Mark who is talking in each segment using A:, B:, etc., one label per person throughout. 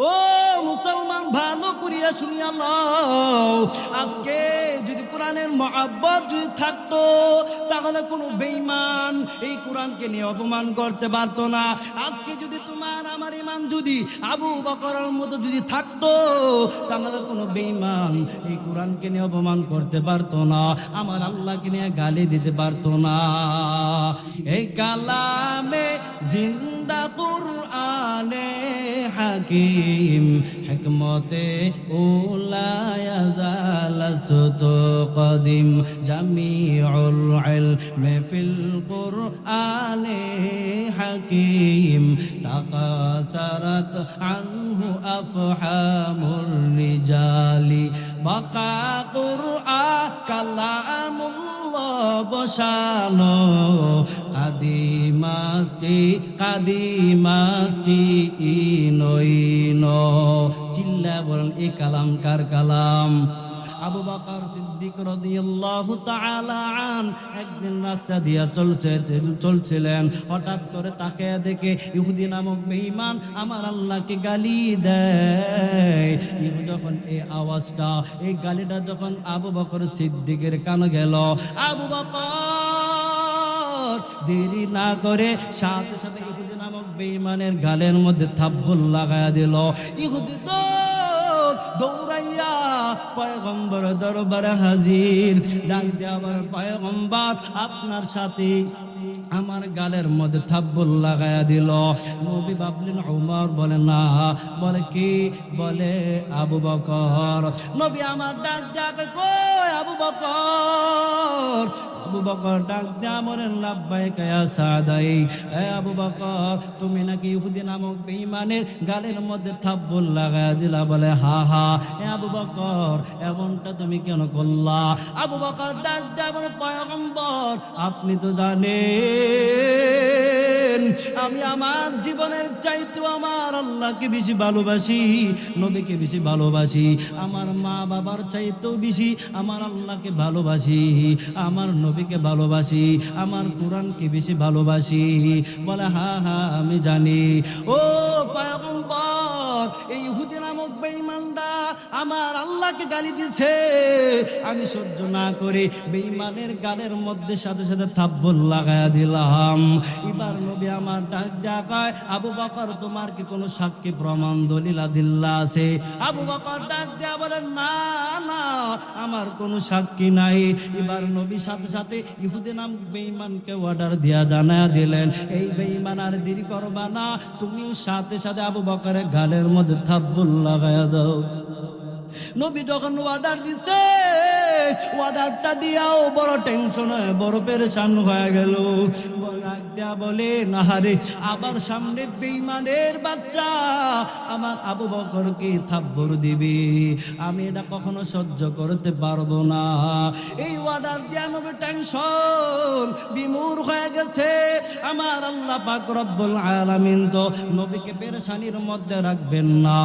A: ও মুসলমান, ভালো করিয়া শুনিয়া লও, আজকে যদি কোরআনের মহব্বত যদি থাকতো তাহলে কোনো বেঈমান এই কোরআনকে নিয়ে অপমান করতে পারতো না। আজকে যদি তোমার আমার ঈমান যদি আবু বকরের মতো যদি থাকতো তাহলে কোনো বেঈমান এই কোরআনকে নিয়ে অপমান করতে পারতো না, আমার আল্লাহকে নিয়ে গালি দিতে পারতো না। এই কালামে জিন্দা কুরআনে হাকিম হিকমতে উলায়া জালাসত কদিম জামিউল ইলমি ফিল কুরআনে হাকিম তাকাসারাত আনহু আফহামুর রিজালি বাকা কুরআন কালামুল্লাহ বসানো কাদিমাসি ইনো চিল্লা বলেন এই কালাম কার কালাম? আবু বকর সিদ্দিক রাদিয়াল্লাহু তাআলা আন একদিন রাস্তা দিয়া চলছিলেন, হঠাৎ করে তাকে দেখে ইহুদি নামক বেঈমান আমার আল্লাহকে গালি দেয়। যখন এই আওয়াজটা, এই গালিটা যখন আবু বকর সিদ্দিকের কানে গেল, আবু বকর দেরি না করে সাথে সাথে ইহুদি নামক বেঈমানের গালের মধ্যে থাপ্পড় লাগায়া দিল। ইহুদি তো দৌড়াইয়া পয়গম্বর দরবারে হাজির, ডাক দিয়ে আবার পয়গম্বর আপনার সাথে আমার গালের মধ্যে থাপ্পড় লাগায়া দিল। নবী ভাবলেন ওমর, বলে না, বলে কি? বলে আবু বকর। নবী আমার ডাক ডাকে কই আবু বকর? আবু বকর ডাক দিয়া বলেন লাব্বাইকা ইয়া সাদাই। এ আবু বকর, তুমি নাকি ইহুদি নামক বেঈমানের গালের মধ্যে থাপ্পড় লাগায়া দিলা? বলে হা হা। এ আবু বকর, এমনটা তুমি কেন করলা? আবু বকর ডাক দিয়া বলে পয়গম্বর, আপনি তো জানেন আমি আমার জীবনের চাইতেও আমার আল্লাহকে বেশি ভালোবাসি, নবীকে বেশি ভালোবাসি, আমার মা বাবার চাইতেও বেশি আমার আল্লাহকে ভালোবাসি, আমার নবীকে ভালোবাসি, আমার কোরআনকে বেশি ভালোবাসি। বলে হ্যাঁ হ্যাঁ আমি জানি। ও পয়গম্বর, এই ইহুদি নামক বেঈমানরা আমার আল্লাহকে গালি দিছে, আমি সহ্য না করে বেঈমানের গালের মধ্যে সাথে সাথে থাপ্পড় লাগায়া দিলাম। এবার নবী আমার ডাক ডাকায়, আবু বকর তোমার কি কোনো সাক্ষী প্রমাণ দলিল আদিল্লা আছে? আবু বকর ডাক দেয়া বলেন না না, আমার কোনো সাক্ষী নাই। এবার নবী সাথে সাথে ইহুদি নাম বেঈমানকে অর্ডার দিয়া জানায়া দিলেন, এই বেঈমান আর দেরি করবা না, তুমিও সাথে সাথে আবু বকরের গালের মধ্যে থাপ্পড় লাগায়া দাও। নবী যখন অর্ডার দিতে, অর্ডারটা দিয়াও বড় টেনশন হয়ে বড় পেরেশান হয়ে গেল। বলে না রে, আবার সামনে বেঈমানের বাচ্চা আমার আবু বকরকে থাপ্পড় দিবি, আমি এটা কখনো সহ্য করতে পারবো না। এই অর্ডার দিয়া নবী টেনশন বিমূঢ় হয়ে গেছে। আমার আল্লাহ পাক রব্বুল আলামিন তো নবীকে পেরেশানির মধ্যে রাখবেন না।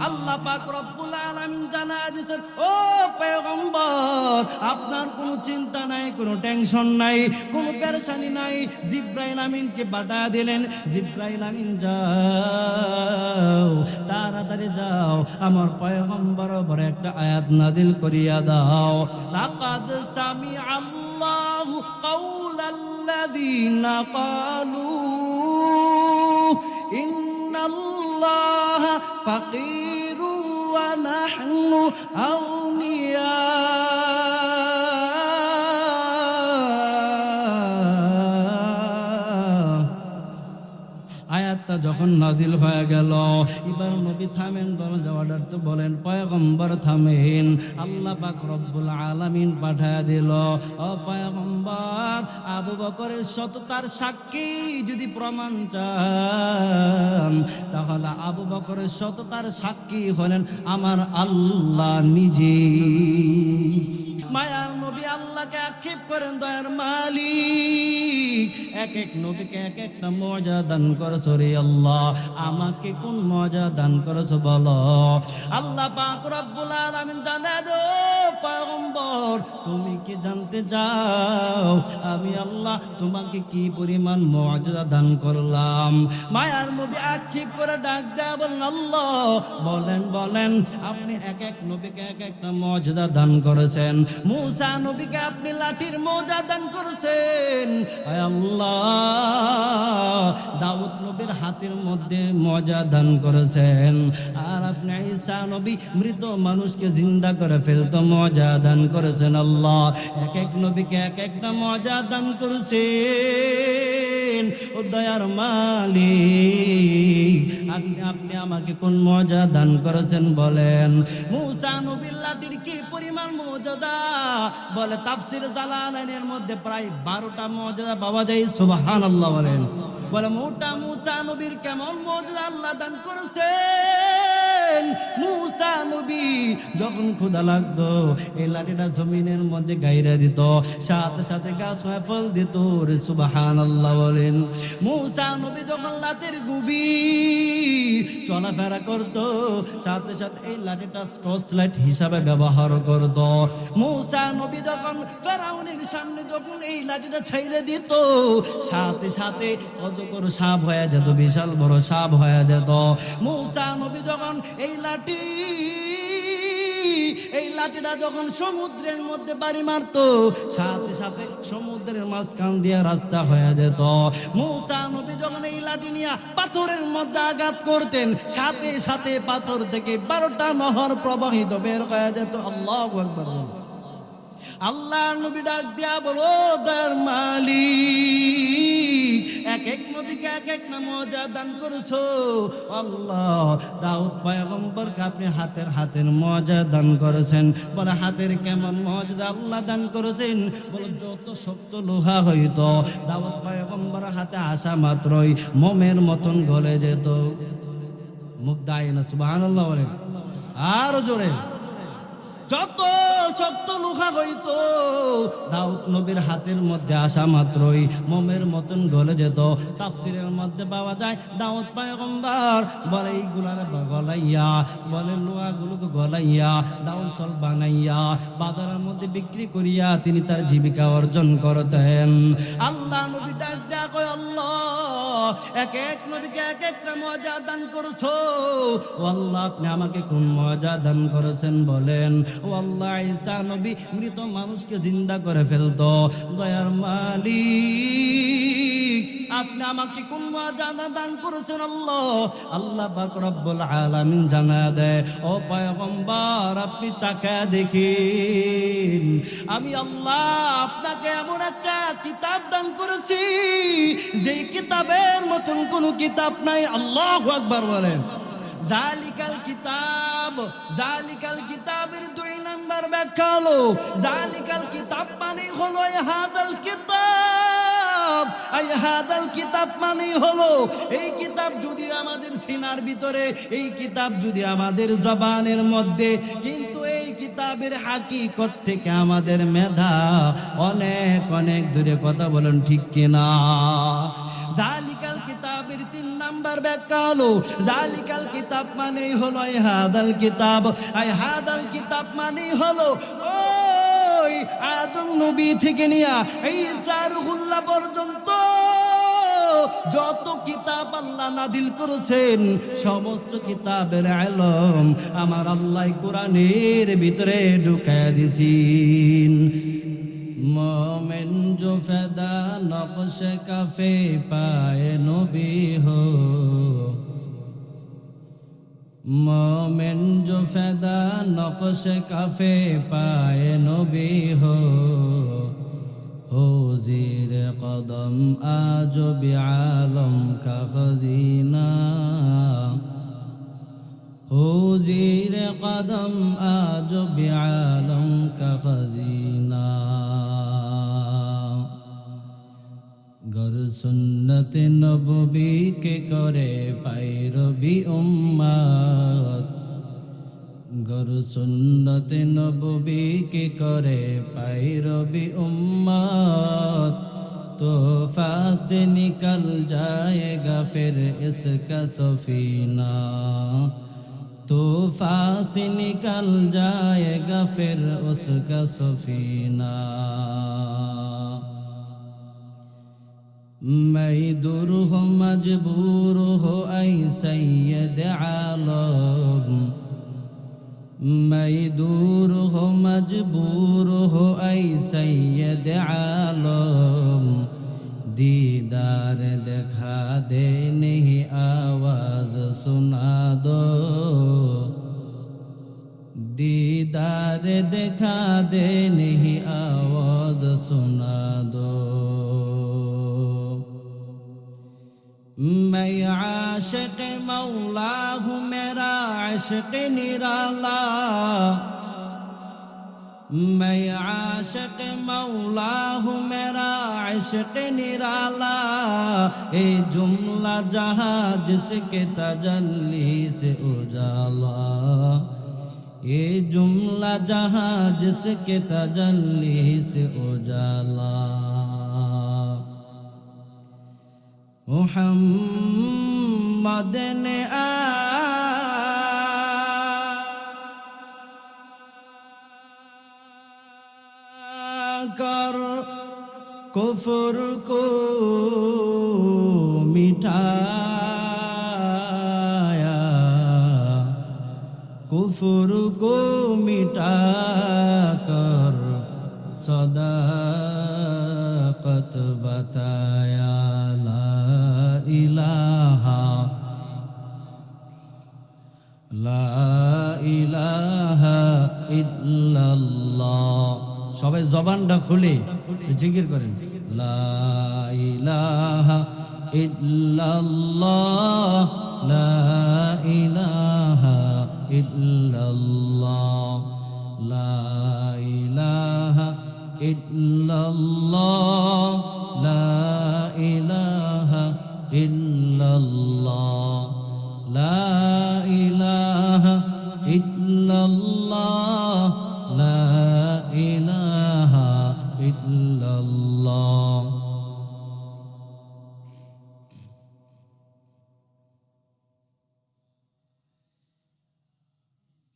A: আল্লাহ পাক রব্বুল আলামিন জানা দিতেন, ও পয়গম্বর আপনার কোনো চিন্তা নাই, কোনো টেনশন নাই, কোনো পেরেশানি নাই। জিব্রাইল আমিনকে পাঠিয়ে দিলেন, জিব্রাইল আমিন যাও, তাড়াতাড়ি যাও, আমার পয়গম্বর উপর একটা আয়াত নাযিল করিয়া দাও। লাকাদ সামিআ আল্লাহু কাওলাল্লাযীনা ক্বালু ইন্নাল্লাহা ফাকীরু ওয়া নাহনু আউনিয়া। আয়াতটা যখন নাজিল হয়ে গেল, এবার নবী থামেন, বলেন অর্ডার তো বলেন পয়গম্বর থামেন। আল্লাহ পাক রব্বুল আলামিন পাঠায়া দিল, ও পয়গম্বর আবু বকরের সততার সাক্ষী যদি প্রমাণ চান, তাহলে আবু বকরের সততার সাক্ষী হলেন আমার আল্লাহ নিজেই। মায়ার নবী আল্লাহকে আক্ষেপ করেন, দয়ার মালিক এক এক নবীকে এক একটা মজা দান করছো রে আল্লাহ, আমাকে কোন মজা দান করছো বলো। আল্লাহ পাক রব্বুল আলামিন জানা দো পয়গম্বর, তুমি কি জানতে চাও আমি আল্লাহ তোমাকে কি পরিমাণ মুআজিজা দান করলাম? মায়ার নবী আক্ষেপ করে ডাক দেয়া বলেন, আল্লাহ বলেন বলেন, আপনি এক এক নবীকে এক একটা মুআজিজা দান করেছেন। মূসা নবীকে আপনি লাঠির মুআজিজা দান করেছেন, আয় আল্লাহ দাউদ নবীর হাতের মধ্যে মুআজিজা দান করেছেন, আর আপনি ঈসা নবী মৃত মানুষকে জিন্দা করে ফেলতো মুআজিজা দান করেছেন। আল্লাহ এক এক নবীকে এক একটা মুআজিজা দান করেছেন। ও দয়ার মালিক, আপনি আমাকে কোন মুআজিজা দান করেছেন বলেন? মূসা নবীর লাঠির কি পরিমাণ মুআজিজা? বলে তাফসীর জালালাইনের মধ্যে প্রায় 12টা মুআজিজা পাওয়া যায়। সুবহানাল্লাহ বলেন। বলে মোটা মূসা নবীর কেমন মুআজিজা আল্লাহ দান করেছেন? মূসা নবী যখন ক্ষুধা লাগতো এই লাঠিটা জমিনের মধ্যে গাইরা দিত, সাথে সাথে গাছ হয়ে ফল দিত। সুবহানাল্লাহ বলেন। মূসা নবী যখন লাঠির গভীর চলাফেরা করত, সাথে সাথে এই লাঠিটা টর্চ লাইট হিসাবে ব্যবহার করত। মূসা নবী যখন ফেরাউনের সামনে যখন এই লাঠিটা ছাইড়ে দিত, সাথে সাথে অজগর সাপ হয়ে যেত, বিশাল বড় সাপ হয়ে যেত। মূসা নবী যখন এই লাঠিটা যখন সমুদ্রের মধ্যে বাড়ি মারতো, সাথে সাথে সমুদ্রের মাঝখান দিয়ে রাস্তা হয়ে যেত। মূসা নবী যখন এই লাঠি নিয়ে পাথরের মধ্যে আঘাত করতেন, সাথে সাথে পাথর থেকে 12টা নহর প্রবাহিত বের হয়ে যেত। আল্লাহু আকবার। আল্লাহ নবী ডাক দিয়া বলো, দয়ার মালিক এক এক নবীকে এক এক না মুআজিজা দান করেছো। আল্লাহ দাউদ পয়গম্বরকে আপনি হাতের মুআজিজা দান করেছেন। বলে হাতের কেমন মুআজিজা আল্লাহ দান করেছেন? বলে যত শক্ত লোহা হইতো দাউদ পয়গম্বর হাতে আসা মাত্রই মোমের মতন গলে যেত। মুখ দায় না, সুবহানাল্লাহ বলেন আরো জোরে। যত শক্ত লোহা হইতো দাউদ নবীর হাতের মধ্যে আসা মাত্রই মোমের মতন গলে যেত। তাফসীরের মধ্যে পাওয়া যায় দাউদ পয়গম্বর বলে এইগুলার গলাইয়া, বলে লোহাগুলোকে গলাইয়া দাউদ সল বানাইয়া বাজারের মধ্যে বিক্রি করিয়া তিনি তার জীবিকা অর্জন করতেন। আল্লাহ নবী ডাক দেয়া কয়, আল্লাহ এক এক নবীকে এক একটা মুআজিজা দান করেছো। ও আল্লাহ আপনি আমাকে কোন মুআজিজা দান করেছেন বলেন? ও আল্লাহ ঈসা নবী মৃত মানুষকে জিন্দা করে ফেলতো। দয়ার মালিক আপনি আমাকে কোন মুআজিজা দান করেছেন? আল্লাহ পাক রব্বুল আলামিন জানায়া দেয়, ও পয়গম্বর আপনি তাকায়া দেখেন, আমি আল্লাহ আপনাকে এমন একটা কিতাব দান করেছি যেই কিতাবের মতন কোন কিতাব নাই। আল্লাহু আকবার বলেন। জালিকাল কিতাবের 2 নাম্বার ব্যাখ্যা হলো, জালিকাল কিতাব মানে হলো হাদাল কিতাব। হাদাল কিতাব মানে হলো এই কিতাব যদি আমাদের সিনার ভিতরে, এই কিতাব যদি আমাদের জবানের মধ্যে, কিন্তু এই কিতাবের হাকিকত থেকে আমাদের মেধা অনেক অনেক দূরে। কথা বলেন ঠিক কিনা? জালিকাল কিতাবের 3 নাম্বার ব্যাখ্যা হলো, জালিকাল কিতাব মানেই হলো হাদাল কিতাব। হাদাল কিতাব মানেই হলো ওই আদম নবী থেকে নিয়া ঈসা রুহুল্লাহ পর্যন্ত যত কিতাব আল্লাহ নাদিল করেছেন সমস্ত কিতাবের ইলম আমার আল্লাহ কোরআনের ভিতরে ঢুকায়া দিয়েছেন। मोमिन जो फैदा नक्श कफे पाए नबी हो, मोमिन जो फैदा नक्श कफे पाए नबी हो ज़ीर कदम आज बिआलम का खजीना, हो ज़ीर कदम आज बिआलम का खजीना। गर सुन्नत नबवी के करे पैरवी उम्मत, गर सुन्नत नबवी के करे पैरवी उम्मत, तोहफा से निकल जाएगा फिर इसका सफीना, तूफान से निकल जाएगा फिर उसका सफीना। मैं दूर हो मजबूर हो ऐ सैयद आलम, मैं दूर हो मजबूर हो ऐ सैयद आलम, दीदार दिखा दे नहीं आवाज सुना दो, दीदार दिखा दे नहीं आवाज सुना दो। मैं आशिक मौला हूँ मेरा इश्क निराला, मैं आशिक मौला हूँ मेरा इश्क निराला, ए जुमला जहाँ जिसके तजल्ली से उजाला, ये जुमला जहाँ जिसके तजल्ली से उजाला। मुहम्मद ने आकर कुफ्र को मिटाया, कुफ्र को मिटाकर सदाकत बताया। ला इलाहा इल्लाल्लाह। সবাই জবানটা খুলে জিকির করেন, লা ইলাহা ইল্লাল্লাহ, লা ইলাহা ইল্লাল্লাহ, লা ইলাহা ইল্লাল্লাহ, লা ইলাহা ইল্লাল্লাহ, লা ইলাহা ইল্লাল্লাহ, লা ইলাহা ইল্লাল্লাহ।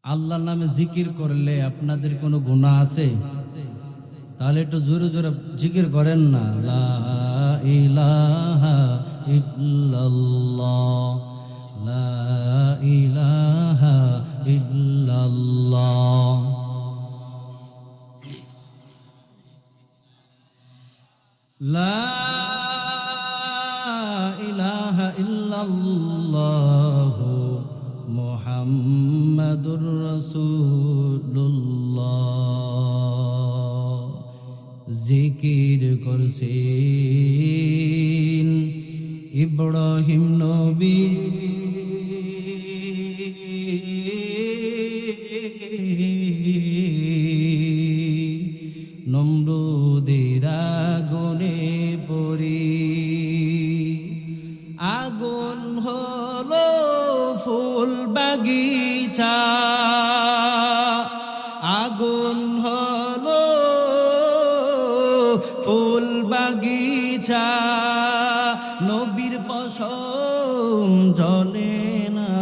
A: আল্লাহর নামে জিকির করলে আপনাদের কোনো গুনাহ আছে? তাহলে একটু জোরে জোরে জিকির করেন না। লা ইলাহা ইল্লাল্লাহ, লা ইলাহা ইল্লাল্লাহ। লা ইলাহা ইল্লাল্লাহ মুহাম্মাদুর রাসূলুল্লাহ। জিকির করছেন ইব্রাহিম নবী, নমরুদের আগুনে পড়ে আগুন হলো ফুল বাগিচা, আগুন হলো ফুল বাগিচা, নবীর পশম জ্বলে না।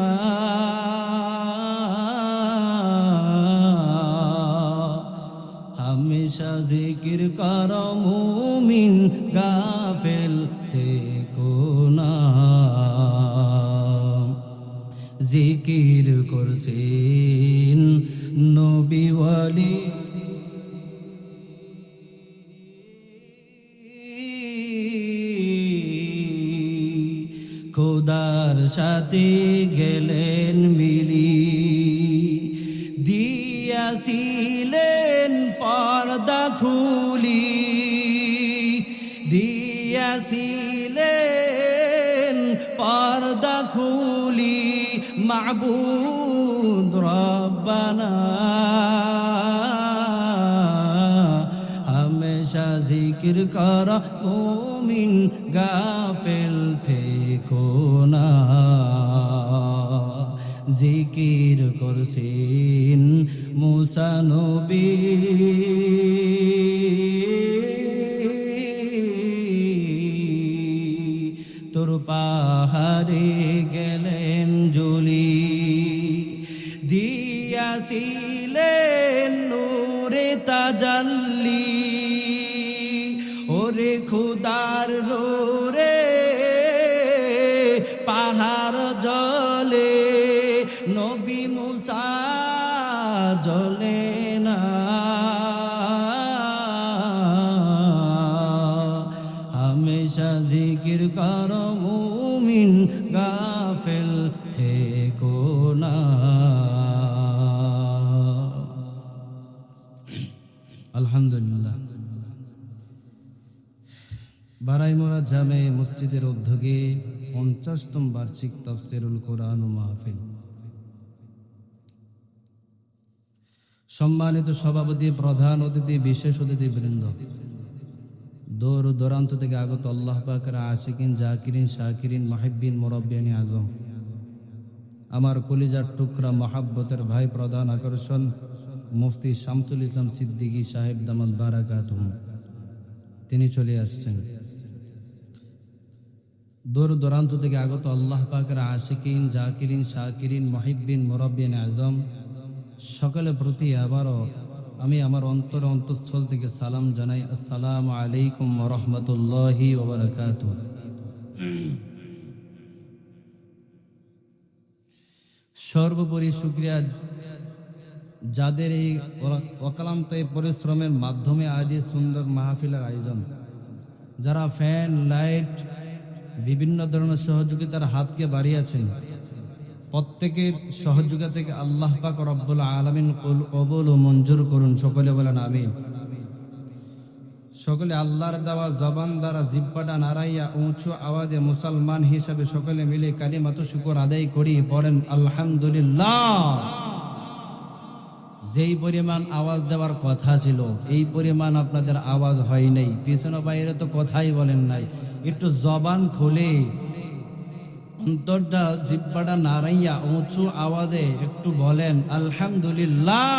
A: হামেশা জিকির কর মুমিন, গাফেল থেকো না। জিকির করছেন নবী ওয়ালি, খোদার সাথে গেলেন মিলি, দিয়াছিলেন পর্দা খুলি, দিয়াছিলেন পর্দা খুলি, মাবুদ রব্বানা। হামেশা জিকির কর মুমিন, গাফেল থেকো না। জিকির করছেন মুসা নবী, তোর পাহাড়ে গেলেন জলি, দিয়াছিলেন নূরে তাজাল্লি, ওরে খুদার নূরে পাহাড় জলে, নবী মুসা জলে না। হামেশা জিকির কর মুমিন, গাফেল থেকো না। আলহামদুলিল্লাহ, বারাইমোড়া জামে মসজিদের উদ্যোগে 50তম বার্ষিক তাফসীরুল কোরআন মাহফিল। সম্মানিত সভাপতি, প্রধান অতিথি, বিশেষ অতিথিবৃন্দ, দূর দূরান্ত থেকে আগত আল্লাহ পাকের আশিকিন, জাকিরিন, শাকিরিন, মুহিব্বিন, মুরাব্বিয়ান আজম, আমার কলিজার টুকরা মহাব্বতের ভাই, প্রধান আকর্ষণ মুফতি শামসুল ইসলাম সিদ্দিকী সাহেব দামাত বারাকাতুহু, তিনি চলে আসছেন। দূর দূরান্ত থেকে আগত আল্লাহ পাকের আশিকিন, জাকিরিন, শাকিরিন, মুহিব্বিন, মুরাব্বিয়ান আজম সকলের প্রতি আবারও আমি আমার অন্তঃস্থল থেকে সালাম জানাই। আসসালামু আলাইকুম ওয়া রাহমাতুল্লাহি ওয়া বারাকাতুহু। সর্বোপরি শুকরিয়া যাদের এই অক্লান্ত পরিশ্রমের মাধ্যমে আজ এই সুন্দর মাহফিলের আয়োজন, যারা ফ্যান, লাইট, বিভিন্ন ধরনের সহযোগিতার হাতকে বাড়িয়েছেন, প্রত্যেকের সহযোগিতা থেকে আল্লাহ পাক রব্বুল আলামিন কবুল ও মঞ্জুর করুন। সকলে বলেন আমিন। সকলে আল্লাহর দেওয়া জবান দ্বারা জিহ্বাটা নাড়াইয়া উঁচু আওয়াজে মুসলমান হিসাবে সকলে মিলে কালিমাতু শুকর আদায় করি, পড়েন আলহামদুলিল্লাহ। যেই পরিমাণ আওয়াজ দেওয়ার কথা ছিল এই পরিমাণ আপনাদের আওয়াজ হয় নাই, পিছনে বাইরে তো কথাই বলেন নাই। একটু জবান খুলে অন্তরটা জিহ্বাটা নাড়াইয়া উঁচু আওয়াজে একটু বলেন আলহামদুলিল্লাহ।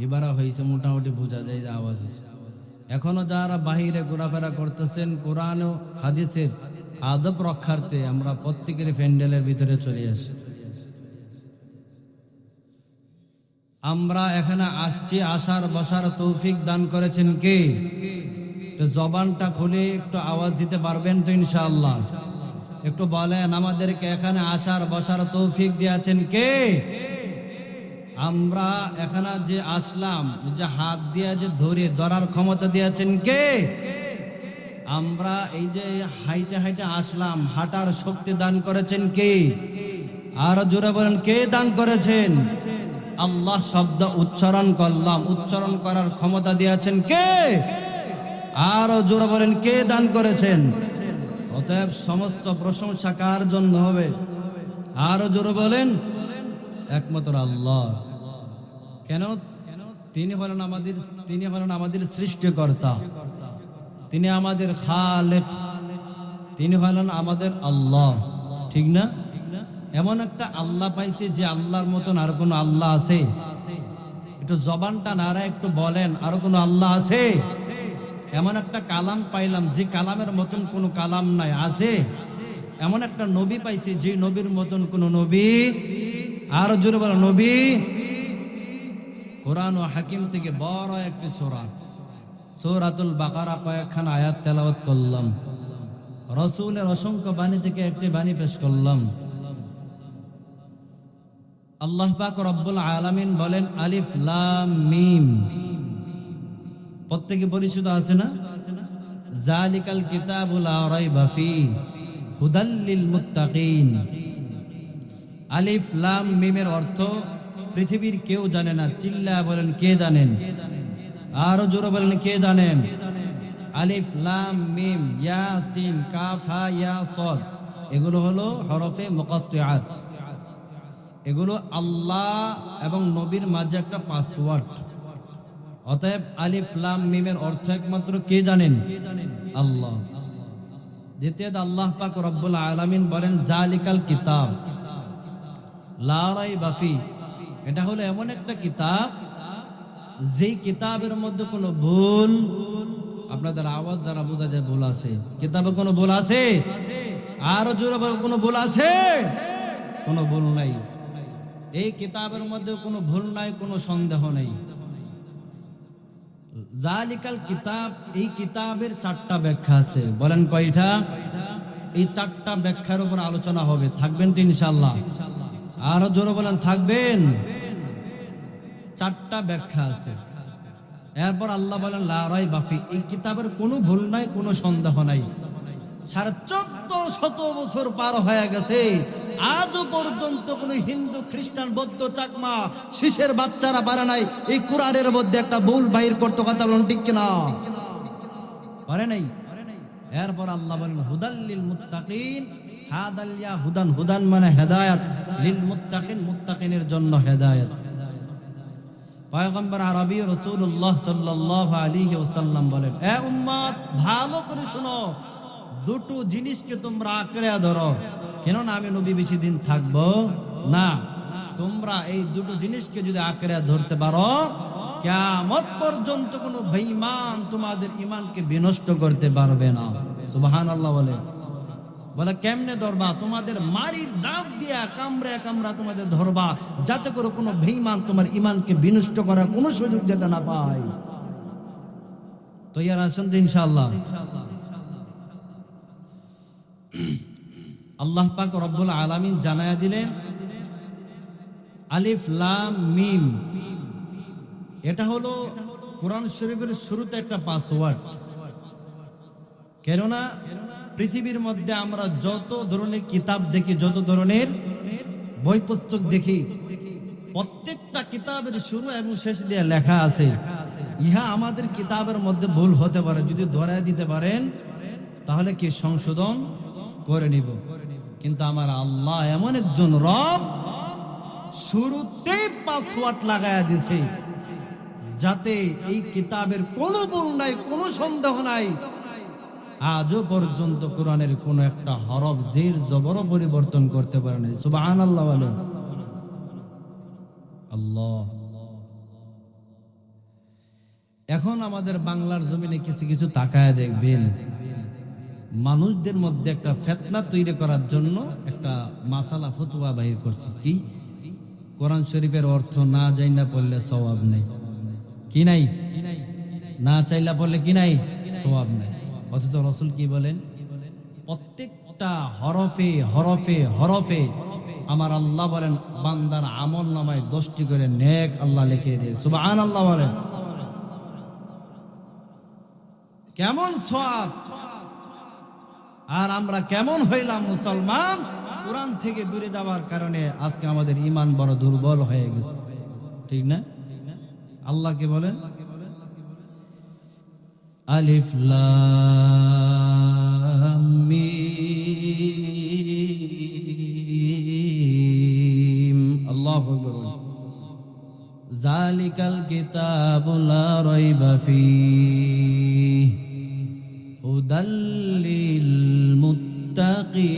A: এবার হয়েছে, মোটামুটি বোঝা যায় যে আওয়াজ হয়েছে। এখনো যারা বাহিরে ঘোরাফেরা করতেছেন, কোরআন ও হাদিসের আদব রক্ষার্থে আমরা প্রত্যেকের প্যান্ডেলের ভিতরে চলে আসি। আমরা এখানে আসছি, আসার বসার তৌফিক দান করেছেন কে? জবানটা খুলে একটু আওয়াজ দিতে পারবেন তো ইনশাআল্লাহ? একটু বলেন, আমাদেরকে এখানে আসার বসার তৌফিক দিয়েছেন কে? আমরা এখানে যে আসলাম, যে হাত দিয়ে যে ধরার ক্ষমতা দিয়েছেন কে? আমরা এই যে হাইটে হাইটে আসলাম, হাঁটার শক্তি দান করেছেন কে? আরো জোরে বলেন, কে দান করেছেন? আল্লাহ শব্দ উচ্চারণ করলাম, উচ্চারণ করার ক্ষমতা দিয়েছেন কে? আরো জোরে বলেন, কে দান করেছেন? অতএব সমস্ত প্রশংসা কার জন্য হবে? আরো জোরে বলেন, একমাত্র আল্লাহ। কেন? তিনি হলেন আমাদের সৃষ্টিকর্তা, তিনি আমাদের খালেক, তিনি হলেন আমাদের আল্লাহ। ঠিক না? এমন একটা আল্লাহ পাইছে যে আল্লাহর মতন আর কোনো আল্লাহ আছে? একটু জবানটা নাড়া একটু বলেন, আর কোনো আল্লাহ আছে? এমন একটা কালাম পাইলাম যে কালামের মতন কোনো কালাম নাই, আছে? এমন একটা নবী পাইছি যে নবীর মতন কোনো নবী, আর জোরে বলো নবী। কোরআন ও হাকিম থেকে বড় একটি সূরা, সূরাতুল বাকারা, কয়েকখান আয়াত তেলাওয়াত করলাম। রাসূলের অসংখ্য বাণী থেকে একটি বাণী পেশ করলাম। আল্লাহ পাক রব্বুল আলামিন বলেন আলিফ লাম মিম। প্রত্যেকে পরিচিত আছে না? যালিকাল কিতাবু লা রাইবা ফীহি হুদাল লিল মুত্তাকিন। আলিফ লাম মিমের অর্থ পৃথিবীর কেউ জানে না। চিল্লা বলেন, কে জানেন? আরো জোরে বলেন, কে জানেন? আলিফ লাম মিম ইয়াসিন কাফ হা ইয়া সাদ, এগুলো হলো হরফে মুকাত্তিআত। এগুলো আল্লাহ এবং নবীর মাঝে একটা পাসওয়ার্ড। অতএব আলিফ লাম মিমের অর্থ একমাত্র কে জানেন? আল্লাহ। দ্বিতীয়ত আল্লাহ পাক রব্বুল আলামিন বলেন যালিকাল কিতাব লা রাইবা ফীহি। এটা হলো এমন একটা কিতাব যেই কিতাবের মধ্যে কোনো ভুল, আপনাদের আওয়াজ দ্বারা বোঝা যায় ভুল আছে। কিতাবে কোনো ভুল আছে? আরো জোরে বলেন, কোনো ভুল আছে? কোনো ভুল নাই, এই কিতাবের মধ্যে কোনো ভুল নাই, কোনো সন্দেহ নেই। জালিকাল কিতাব, এই কিতাবের 4টা ব্যাখ্যা আছে। বলেন কয়টা? এই 4টা ব্যাখ্যার উপর আলোচনা হবে। থাকবেন তো ইনশাআল্লাহ? আরো জোরে বলেন, থাকবেন? 4টা ব্যাখ্যা আছে। এরপর আল্লাহ বলেন লা রাইবা ফি, এই কিতাবের কোনো ভুল নাই, কোনো সন্দেহ নাই। 1450 বছর পার হয়ে গেছে, আজও পর্যন্ত কোন হিন্দু, খ্রিস্টান, বৌদ্ধ, চাকমা, শিশের বাচ্চারা পারে নাই এই কোরআনের মধ্যে একটা ভুল বাহির করতে। কথা বলুন ঠিক কিনা? পারে নাই। এরপর আল্লাহ বলেন হুদাল লিল মুত্তাকিন, হাদাল ইয়া হুদান, হুদান মানে হেদায়েত, লিল মুত্তাকিন, মুত্তাকিনের জন্য হেদায়েত। পয়গম্বর আরবি রাসূলুল্লাহ সাল্লাল্লাহু আলাইহি ওয়াসাল্লাম বলেন, এ উম্মত ভালো করে শুনো, দুটো জিনিসকে তোমরা আঁকড়ে ধরো। কেননা আমি নবী বেশি দিন থাকবো না। তোমরা এই দুটো জিনিসকে যদি আঁকড়ে ধরতে পারো, কিয়ামত পর্যন্ত কোনো বেঈমান তোমাদের ঈমানকে বিনষ্ট করতে পারবে না। সুবহানাল্লাহ বলে। বলে কেমনে ধরবা? তোমাদের মারির দাঁত দিয়া কামড়ে কামড়া তোমাদের ধরবা, যাতে করে কোনো বেঈমান তোমার ঈমানকে বিনষ্ট করার কোনো সুযোগ যাতে না পায়। তৈয়ার আছেন তো ইনশাআল্লাহ? আল্লাহ পাক রব্বুল আলামিন জানায়া দিলেন আলিফ লাম মিম, এটা হলো কোরআন শরীফের শুরুতে একটা পাসওয়ার্ড। কেননা পৃথিবীর মধ্যে আমরা যত ধরনের কিতাব দেখি, যত ধরনের বই পুস্তক দেখি, প্রত্যেকটা কিতাবের শুরু এবং শেষ দিয়ে লেখা আছে ইহা আমাদের কিতাবের মধ্যে ভুল হতে পারে, যদি ধরায় দিতে পারেন তাহলে কি সংশোধন করে নিব। কিন্তু আমার আল্লাহ এমন একজন রব, শুরুতেই পাসওয়ার্ড লাগায়া দিছে, যাতে এই কিতাবের কোনো ভুল নাই, কোনো সন্দেহ নাই। আজও পর্যন্ত কোরআনের কোন একটা হরফ, জের, জবর পরিবর্তন করতে পারে নাই। সুবহানাল্লাহ বলেন। আল্লাহ। এখন আমাদের বাংলার জমিনে কিছু কিছু তাকায় দেখবেন, মানুষদের মধ্যে একটা ফিতনা তৈরি করার জন্য একটা মাসালা ফতোয়া বাহির করছে। কি? কোরআন শরীফের অর্থ না জাইনা পড়লে সওয়াব নেই। কি নাই? না চাইলা পড়লে কি নাই? সওয়াব নাই। অথচ রাসূল কি বলেন? প্রত্যেকটা হরফে হরফে হরফে আমার আল্লাহ বলেন বান্দার আমল নামায় 10টি করে নেক আল্লাহ লিখে দেয়। সুবহানাল্লাহ বলেন। কেমন সওয়াব! আর আমরা কেমন হইলাম মুসলমান? কোরআন থেকে দূরে যাওয়ার কারণে আজকে আমাদের ঈমান বড় দুর্বল হয়ে গেছে, ঠিক না? আল্লাহকে বলেন আলিফ লাম মিম, আল্লাহু আকবার। যালিকাল কিতাবু লা রাইবা ফীহি হুদাল লিল মুত্তাকিন।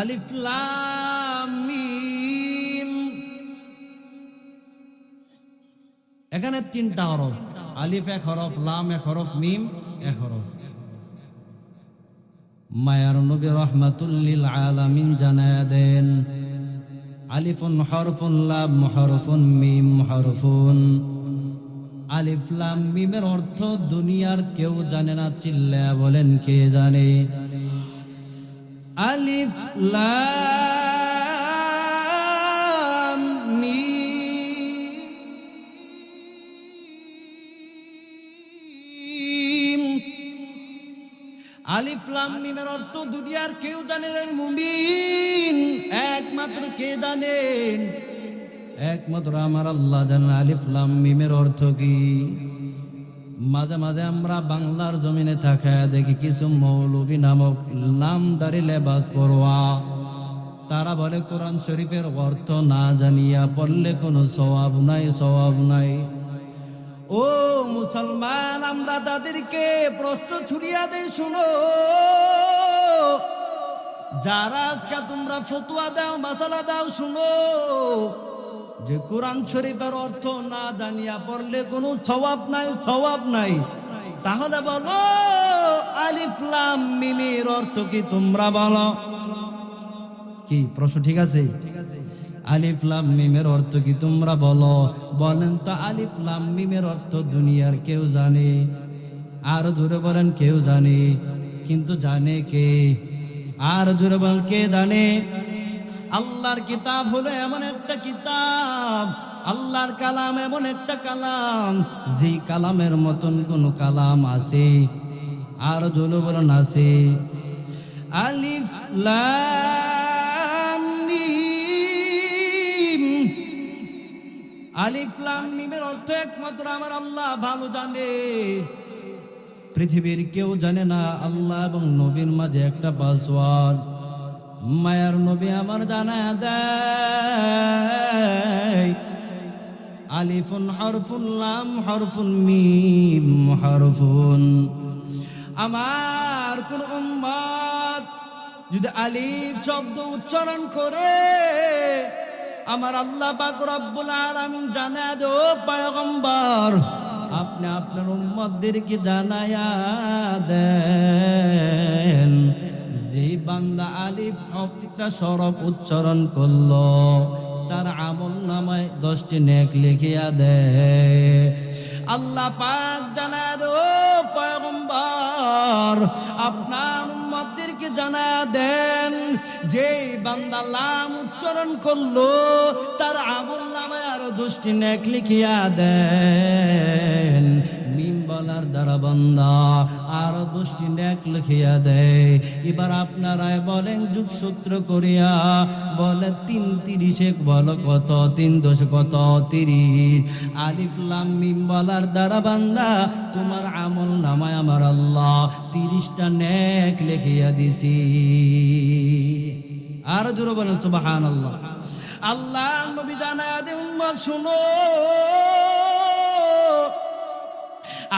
A: আলিফ লাম মিম, এখানে 3টা হরফ। আলিফ 1 হরফ, লাম 1 হরফ, মিম 1 হরফ। মায়ার নবী রাহমাতুল লিল আলামিন জানায়া দেন আলিফুন হরফুন, লাম হরফুন, মিম হরফুন। আলিফ লাম মিমের অর্থ দুনিয়ার কেউ জানে না, চিল্লায়া বলেন কে জানে? আলিফ লাম মিম। আলিফ লাম মিমের অর্থ দুনিয়ার কেউ জানে না, মুমিন একমাত্র কে জানেন? একমাত্র আমার আল্লাহ জানেন আলিফ লাম মিমের অর্থ কি। মাঝে মাঝে আমরা বাংলার জমিনে থাকায় দেখি কিছু মৌলবী নামক নামদারি লেবাস পড়ুয়া, তারা বলে কোরআন শরীফের অর্থ না জানিয়া পড়লে কোনো সওয়াব নাই, সওয়াব নাই। ও মুসলমান, আমরা তাদেরকে প্রশ্ন ছুড়িয়া দেই, শুনো, যারা আজকে তোমরা ফতোয়া দাও, মাসালা দাও, শুনো, যে কোরআন শরীফের অর্থ না জানিয়া পড়লে কোনো সওয়াব নাই, সওয়াব নাই, তাহলে বলো লাম মিমের অর্থ কি তোমরা বলো। কি প্রশ্ন ঠিক আছে? আলিফ লাম মিমের অর্থ কি তোমরা বলো। বলেন তো আলিফ লাম মিমের অর্থ দুনিয়ার কেউ জানে? আরো জোরে বলেন কেউ জানে? কিন্তু জানে কে? আর জোরে বলেন কে জানে? আল্লাহর কিতাব হলো এমন একটা কিতাব, আল্লাহর কালাম এমন একটা কালাম, যে কালামের মতন কোন কালাম আছে? আর জোরে বলেন আছে? আলিফ লাম মিম, আলিফ লাম মিমের অর্থ একমাত্র আমার আল্লাহ ভালো জানে, পৃথিবীর কেউ জানে না। আল্লাহ এবং নবীর মাঝে একটা পাসওয়ার্ড, মায়ার নবী আমার জানা দেয়। আলিফুন হরফুন লাম হরফুন মিম হরফুন। আমার কোন উম্মত যদি আলিফ শব্দ উচ্চারণ করে, আমার আল্লাহ পাক রব্বুল আলামিন জানা দে, ও পয়গম্বর আপনি আপনার উম্মতদেরকে জানায়া দেন, যে বান্দা আলিফ একটা সরব উচ্চারণ করলো তার আমল নামায় 10টি নেক লিখিয়া দেয়। আল্লাহ পাক জানা দে, ও পয়গম্বর আপনার উম্মতদেরকে জানা দেন, যে বান্দা লাম উচ্চারণ করলো তার আমল নামায় আরো 10টি নেক লিখিয়া দেন। মিম বলার দ্বারা বান্দা আরো 10টি নেক লিখিয়া দেয়। এবার আপনারাই বলেন যোগসূত্র করিয়া, বলে 3 30 বলো কত? 3 10 কত? 30। আলিফ লাম মিম বলার দ্বারা বান্দা তোমার আমল নামায় আমার আল্লাহ 30টা নেক লিখিয়া দিছি। আর জোরে বলেন সুবহানাল্লাহ। আল্লাহ নবী জানায়া দে, উম্মত শুনো,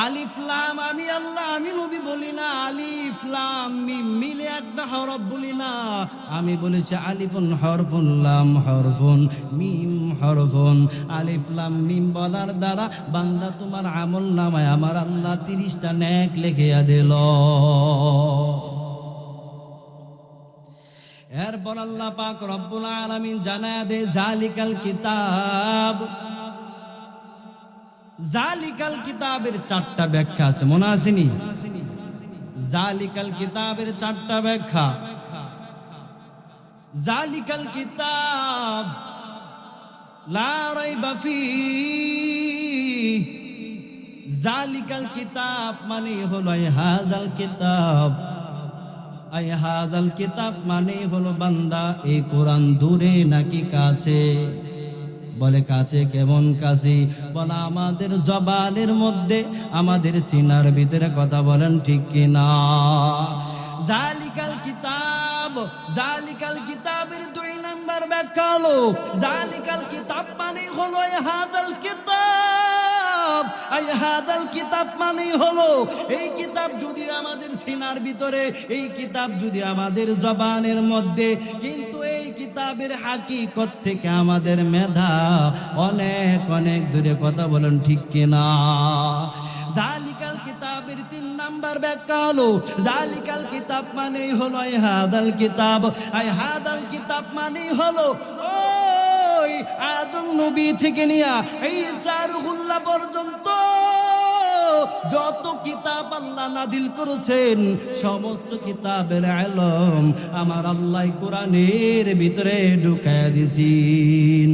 A: আলিফ লাম আমি আল্লাহ আমি নবী বলি না, আলিফ লাম মিম মিলে একটা হরফ বলি না। আমি বলেছি আলিফুন হরফুন লাম হরফুন মিম হরফুন। আলিফ লাম মিম বলার দ্বারা বান্দা তোমার আমল নামায় আমার আল্লাহ 30টা নেক লিখিয়া দিল। এরপর আল্লাহ পাক রব্বুল আলামিন জানায়া দে, জালিকাল কিতাব। জালিকাল কিতাবের 4টা ব্যাখ্যা আছে, মনে আসেনি? জালিকাল কিতাবের 4টা ব্যাখ্যা। জালিকাল কিতাব লা রাইবা ফীহ, জালিকাল কিতাব মানে হলো হাযাল কিতাব। আই হাযাল কিতাব মানে হলো বান্দা এই কোরআন দূরে নাকি কাছে? বলে কাছে। কেমন কাছে? বলা আমাদের জবানের মধ্যে, আমাদের সিনার ভিতরে। কথা বলেন ঠিক কিনা? জালিকাল কিতাব, জালিকাল কিতাবের 2 নম্বর ব্যাখ্যা হলো, জালিকাল কিতাব মানে হলো হাযাল কিতাব। আই হাযাল কিতাব মানে হলো এই কিতাব যদি আমাদের সিনার ভিতরে, এই কিতাব যদি আমাদের জবানের মধ্যে, কিন্তু এই কিতাবের হাকিকত থেকে আমাদের মেধা অনেক অনেক দূরে। কথা বলেন ঠিক কিনা? জালিকাল কিতাবের 3 নম্বর ব্যাখ্যা হলো, জালিকাল কিতাব মানে হলো আই হাযাল কিতাব। আই হাযাল কিতাব মানে হলো ওই আদম নবী থেকে নিয়া এই রুহুল্লাহ পর্যন্ত যত কিতাব আল্লাহ নাদিল করেছেন, সমস্ত কিতাবের ইলম আমার আল্লাহ কোরআনের ভিতরে ঢুকায়া দিয়েছেন।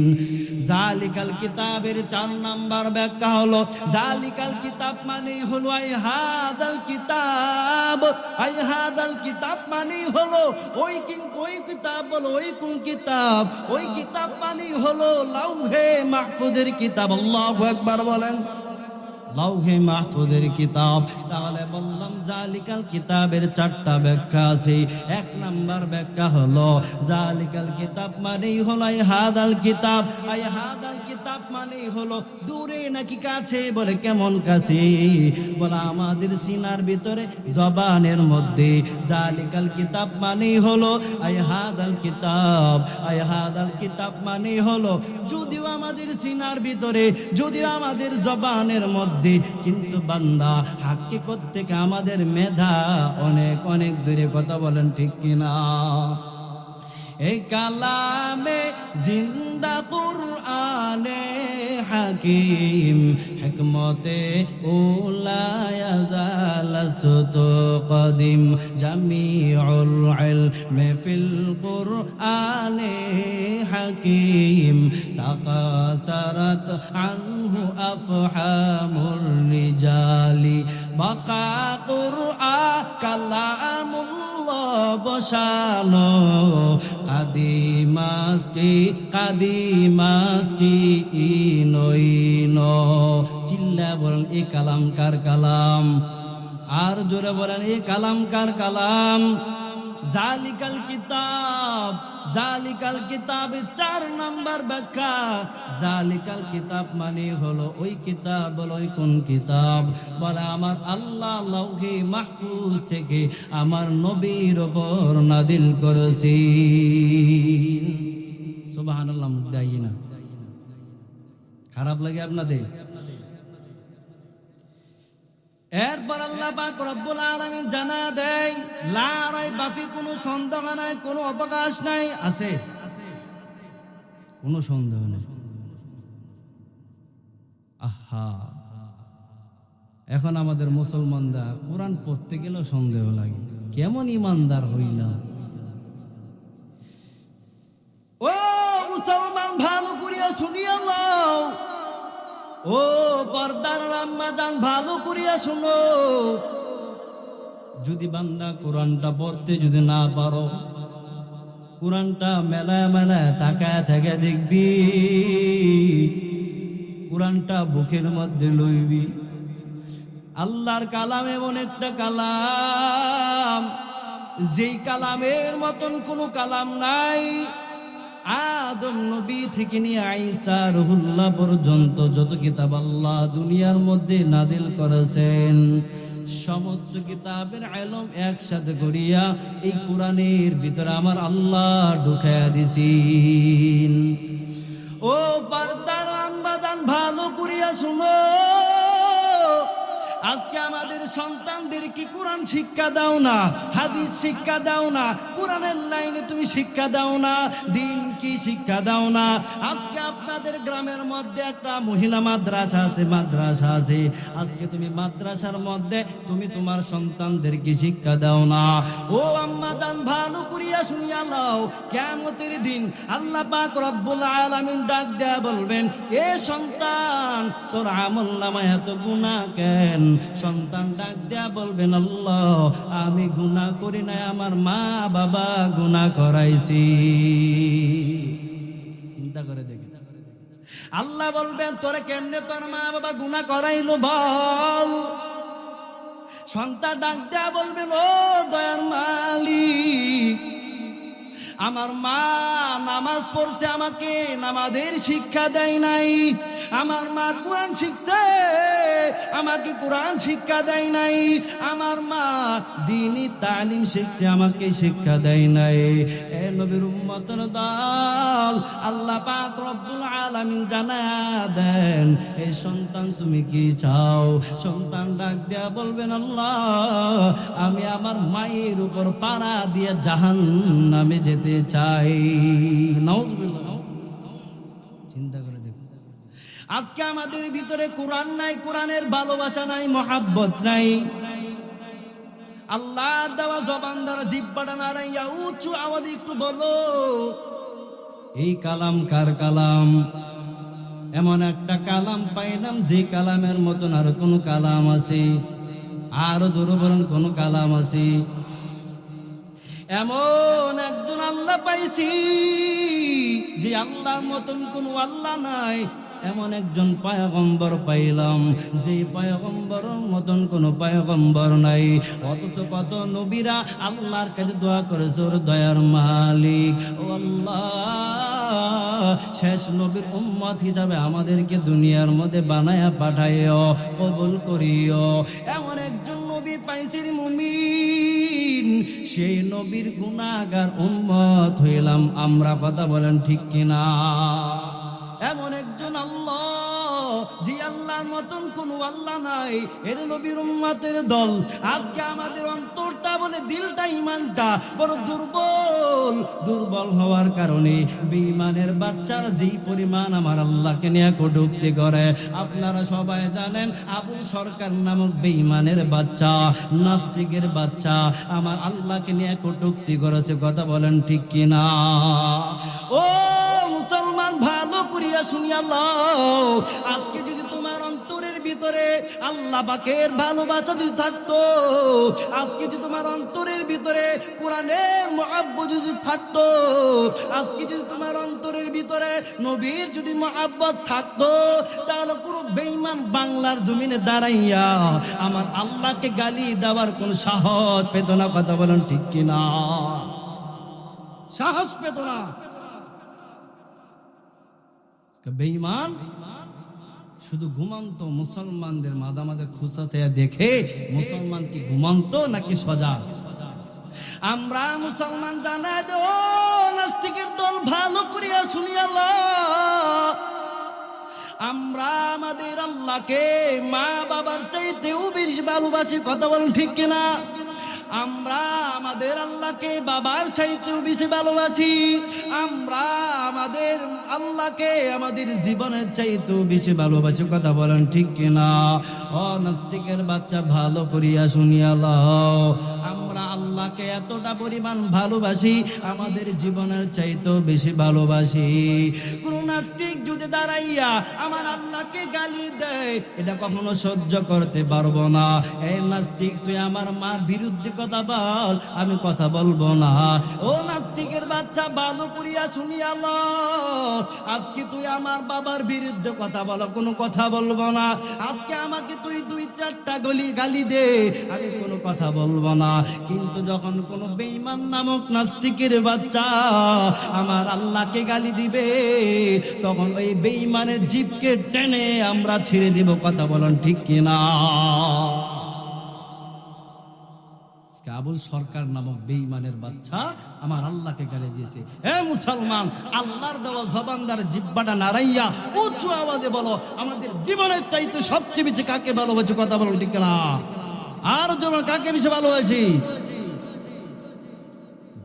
A: জালিকাল কিতাবের 4 নম্বর ব্যাখ্যা হলো, জালিকাল কিতাব মানে হলো আই হাযাল কিতাব। আই হাযাল কিতাব মানে হলো ওই কিতাব, বলো ওই কোন কিতাব? ওই কিতাব মানে হলো লাউহে মাহফুজের কিতাব। আল্লাহু আকবার বলেন। লাউহে মাহফুজের কিতাব। তাহলে বললাম জালিকাল কিতাবের 4টা ব্যাখ্যা আছে। 1 নম্বর ব্যাখ্যা হলো জালিকাল কিতাব মানেই হলো আই হাযাল কিতাব। আই হাযাল কিতাব মানেই হলো দূরে নাকি কাছে? বলে কেমন কাছে? বলে আমাদের সিনার ভিতরে জবানের মধ্যে। জালিকাল কিতাব মানেই হলো আই হাযাল কিতাব। আই হাযাল কিতাব মানেই হলো যদিও আমাদের সিনার ভিতরে, যদিও আমাদের জবানের মধ্যে মধ্যে, কিন্তু বান্দা হাকিকত থেকে আমাদের মেধা অনেক অনেক দূরে। কথা বলেন ঠিক কিনা? এই কালামে জিন্দা কুরআনে হাকিম হিকমতে উলায়া জালাসত কদিম জামিউল ইলমি ফিল কুরআনে হাকিম তাকাসারাত আনহু আফহামুর রিজালি বাকা কুরআন কালামুল্লাহ বসানো কাদিমাস্তি ইনো। চিল্লা বলেন এই কালাম কার কালাম? আর জোরে বলেন এই কালাম কার কালাম? জালিকাল কিতাব, জালিকাল কিতাবের 4 নাম্বার ব্যাখ্যা। জালিকাল কিতাব মানে হলো ওই কিতাব। বলো ওই কোন কিতাব? বলে আমার আল্লাহ লাউহে মাহফুজ থেকে আমার নবীর উপর নাদিল করেছেন। সুবহানাল্লাহ। মুদাই না, খারাপ লাগে আপনাদের? এরপর আল্লাহ পাক রব্বুল আলামিন জানা দেয় লা রাইবা ফি, কোনো সন্দেহ নাই, কোনো অবকাশ নাই। আছে কোনো সন্দেহ নেই। আহা, এখন আমাদের মুসলমানরা কোরআন পড়তে গেলেও সন্দেহ লাগে, কেমন ইমানদার হইলা? ও মুসলমান, ভালো করিয়া শুনিয়া লও। ও পর্দার রাম্মাদান, ভালো করিয়া শুনো। যদি বান্দা কোরআনটা পড়তে যদি না পারো, কোরআনটা মেলায় মেলায় তাকায় থেকে দেখবি, কোরআনটা বুকের মধ্যে লইবি। আল্লাহর কালাম এমন একটা কালাম, যেই কালামের মতন কোনো কালাম নাই। আদম নবী থেকে নিয়ে ঈসা রুহুল্লাহ পর্যন্ত যত কিতাব আল্লাহ দুনিয়ার মধ্যে নাজিল করেছেন, সমস্ত কিতাবের ইলম একসাথে করিয়া এই কোরআনের ভিতরে আমার আল্লাহ ঢুকাইয়া দিছেন। ও পর্দার আম্মাজান, ভালো করিয়া শুনো। আজকে আমাদের সন্তানদের কি কোরআন শিক্ষা দাও না, হাদিস শিক্ষা দাও না, কোরআনের লাইনে তুমি শিক্ষা দাও না, দিন কি শিক্ষা দাও না। আজকে আপনাদের গ্রামের মধ্যে একটা মহিলা মাদ্রাসা আছে, আজকে তুমি মাদ্রাসার মধ্যে তুমি তোমার সন্তানদেরকে শিক্ষা দাও না। ও আম্মা জান, ভালো করিয়া শুনিয়া লও, কিয়ামতের দিন আল্লাহ পাক রব্বুল আলামিন ডাক দেয়া বলবেন, এ সন্তান, তোর আমলনামায় এত গুনাহ কেন? সন্তান ডাক দেয়া বলবেন, আল্লাহ, আমি গুনাহ করি নাই, আমার মা বাবা গুনাহ করাইছি। চিন্তা করে দেখেন, আল্লাহ বলবেন, তোরে কেমনে তোর মা বাবা গুনাহ করাইলো বল? সন্তান ডাক দেয়া বলবেন, ও দয়ার মালিক, আমার মা নামাজ পড়ছে, আমাকে নামাজের শিক্ষা দেয় নাই। আমার মা কোরআন শিখতে আমাকে কোরআন শিক্ষা দেয় নাই। আমার মা দ্বীনি তালিম শিখছে, আমাকে শিক্ষা দেয় নাই। এ নবীর উম্মতের দল, আল্লাহ পাক রব্বুল আলামিন জানায়া দেন, এই সন্তান তুমি কি চাও? সন্তান ডাক দেয়া বলবেন, আল্লাহ, আমি আমার মায়ের উপর পাড়া দিয়ে জাহান্নামে যেতে চাই। নাউযুবিল্লাহ। চিন্তা করে দেখুন, আজকে আমাদের ভিতরে কোরআন নাই, কোরআনের ভালোবাসা নাই, মহাব্বত নাই। আল্লাহ দেওয়া জবান দ্বারা জিহ্বাটা নাড়াইয়া উঁচু আওয়াজে একটু বলো, এই কালাম কার কালাম? এমন একটা কালাম পাইলাম যে কালামের মতন আর কোন কালাম আছে? আরো জোরে বলেন, কোন কালাম আছে? এমন একজন আল্লাহ পাইছি যে আল্লাহর মতন কোন আল্লাহ নাই। এমন একজন পয়গম্বর পাইলাম যে পয়গম্বরের মতন কোনো পয়গম্বর নাই। অথচ কত নবীরা আল্লাহর কাছে দোয়া করেছে, ওর দয়ার মালিক, ও আল্লাহ, শেষ নবীর উম্মত হিসাবে আমাদেরকে দুনিয়ার মধ্যে বানায়া পাঠাইও, কবুল করিও। এমন একজন নবী পাইছি মুমিন, সেই নবীর গুনাহগার উম্মত হইলাম আমরা। কথা বলেন ঠিক কিনা? এমন একজন আল্লাহ, যে আল্লাহ তোমার মতন কোনো আল্লাহ নাই, এর নবীর উম্মতের দল। আজকে আমাদের অন্তরটা বলে দিলটা ইমানটা বড় দুর্বল হওয়ার কারণে বেঈমানের বাচ্চারা যেই পরিমাণ আমার আল্লাহকে নিয়ে কটূক্তি করে, আপনারা সবাই জানেন আবু সরকার নামক বেঈমানের বাচ্চা, নাস্তিকের বাচ্চা আমার আল্লাহকে নিয়ে কটূক্তি করেছে। কথা বলেন ঠিক কিনা? ও মুসলমান, ভালো করিয়া শুনিয়া লও, আজকে যদি তোমার অন্তরের ভিতরে আল্লাহ পাকের ভালোবাসা যদি থাকতো, আজকে যদি তোমার অন্তরের ভিতরে কোরআনের মুহাব্বত যদি থাকতো, আজকে যদি তোমার অন্তরের ভিতরে নবীর যদি মুহাব্বত থাকতো, তাহলে কোনো বেঈমান বাংলার জমিনে দাঁড়াইয়া আমার আল্লাহকে গালি দেওয়ার কোন সাহস পেত না। কথা বলেন ঠিক কিনা? সাহস পেত না। বেঈমান শুধু ঘুমন্ত মুসলমানদের মাঝে খুঁচা চেয়ে দেখে মুসলমান কি ঘুমন্ত নাকি সজাগ। আমরা মুসলমান জানা দে, ও নাস্তিকের দল, ভালো করিয়া শুনিয়া লও, আমরা আমাদের আল্লাহকে মা বাবার চাইতেও বেশি ভালোবাসি। কথা বলেন ঠিক কিনা? আমরা আমাদের আল্লাহকে বাবার চাইতেও বেশি ভালোবাসি। আমরা আমাদের আল্লাহকে আমাদের জীবনের চাইতেও বেশি ভালোবাসি। কথা বলেন ঠিক কিনা? ও নাস্তিকের বাচ্চা, ভালো করিয়া শুনিয়া লও, আমরা আল্লাহকে এতটা পরিমাণ ভালোবাসি, আমাদের জীবনের চাইতেও বেশি ভালোবাসি। কোন নাস্তিক যদি দাঁড়াইয়া আমার আল্লাহকে গালি দেয়, এটা কখনো সহ্য করতে পারবো না। এই নাস্তিক, তুই আমার মার বিরুদ্ধে কথা বল, আমি কথা বলবো না। ও নাস্তিকের বাচ্চা, ভালো করিয়া শুনিয়া লও, আজকে তুই আমার বাবার বিরুদ্ধে কথা বলো, কোনো কথা বলবো না। আজকে আমাকে তুই 2-4টা গালি দে, আমি কোনো কথা বলবো না। কিন্তু যখন কোনো বেঈমান নামক নাস্তিকের বাচ্চা আমার আল্লাহকে গালি দিবে, তখন ওই বেঈমানের জিভকে টেনে আমরা ছেড়ে দিব। কথা বলেন ঠিক কিনা? আবুল সরকার নামক বেঈমানের বাচ্চা আমার আল্লাহকে গালি দিয়েছে। হে মুসলমান, আল্লাহর দেওয়া জবানদার জিহ্বাটা নাড়াইয়া উঁচু আওয়াজে বলো, আমাদের জীবনের চাইতে সবচেয়ে বেশি কাকে ভালোবাসি? কথা বলো ঠিক না? আর জীবন কাকে বেশি ভালোবাসি?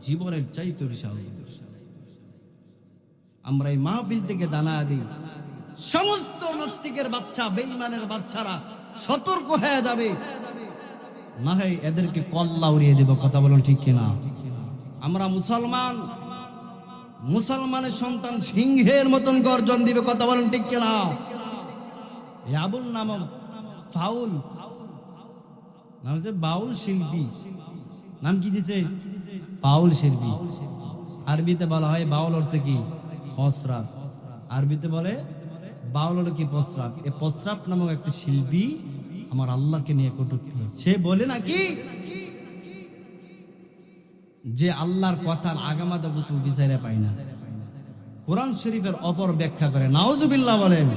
A: জীবনের চাইতে বেশি। আমরা এই মাহফিল থেকে জানা দিই, সমস্ত নাস্তিকের বাচ্চা, বেঈমানের বাচ্চারা সতর্ক হয়ে যাবে, না হয় এদেরকে কল্লা উড়িয়ে দেব। কথা বলুন ঠিক কিনা? আমরা মুসলমানের সন্তান সিংহের মতন গর্জন দিবে। কথা বলুন ঠিক কিনা? আবুল নামক ফাউল নাম হচ্ছে বাউল শিল্পী, নাম কি দিছে? বাউল শিল্পী। আরবিতে বলা হয় বাউল অর্থ কি? প্রস্রাব। আরবিতে বলে বাউল হলো কি? প্রস্রাব। এই প্রস্রাব নামক একটা শিল্পী আমার আল্লাহকে নিয়ে কটূক্তি। সে বলে নাকি যে আল্লাহর কথার আগামাতা কিছু বিচারে পাই না, কোরআন শরীফের অপর ব্যাখ্যা করে। নাউজুবিল্লাহ বলেন।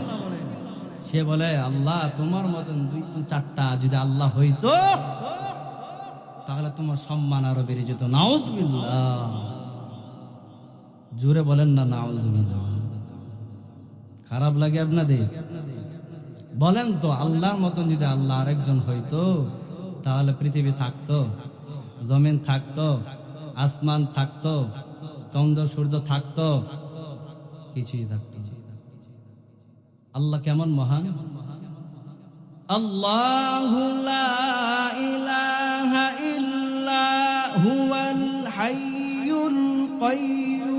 A: সে বলে, আল্লাহ তোমার মতন 2-4টা যদি আল্লাহ হইতো, তাহলে তোমার সম্মান আরো বেড়ে যেত। নাউজুবিল্লাহ। জোরে বলেন না নাউজুবিল্লাহ। খারাপ লাগে আপনাদের? বলেন তো, আল্লাহর মতন যদি আল্লাহ আরেকজন হইতো, তাহলে পৃথিবী থাকতো, জমিন থাকতো, আসমান থাকতো, চন্দ্র সূর্য থাকতো? কিছুই থাকতো। আল্লাহ কেমন মহান! আল্লাহু লা ইলাহা ইল্লা হুয়াল হাইয়ুল কাইয়্যুম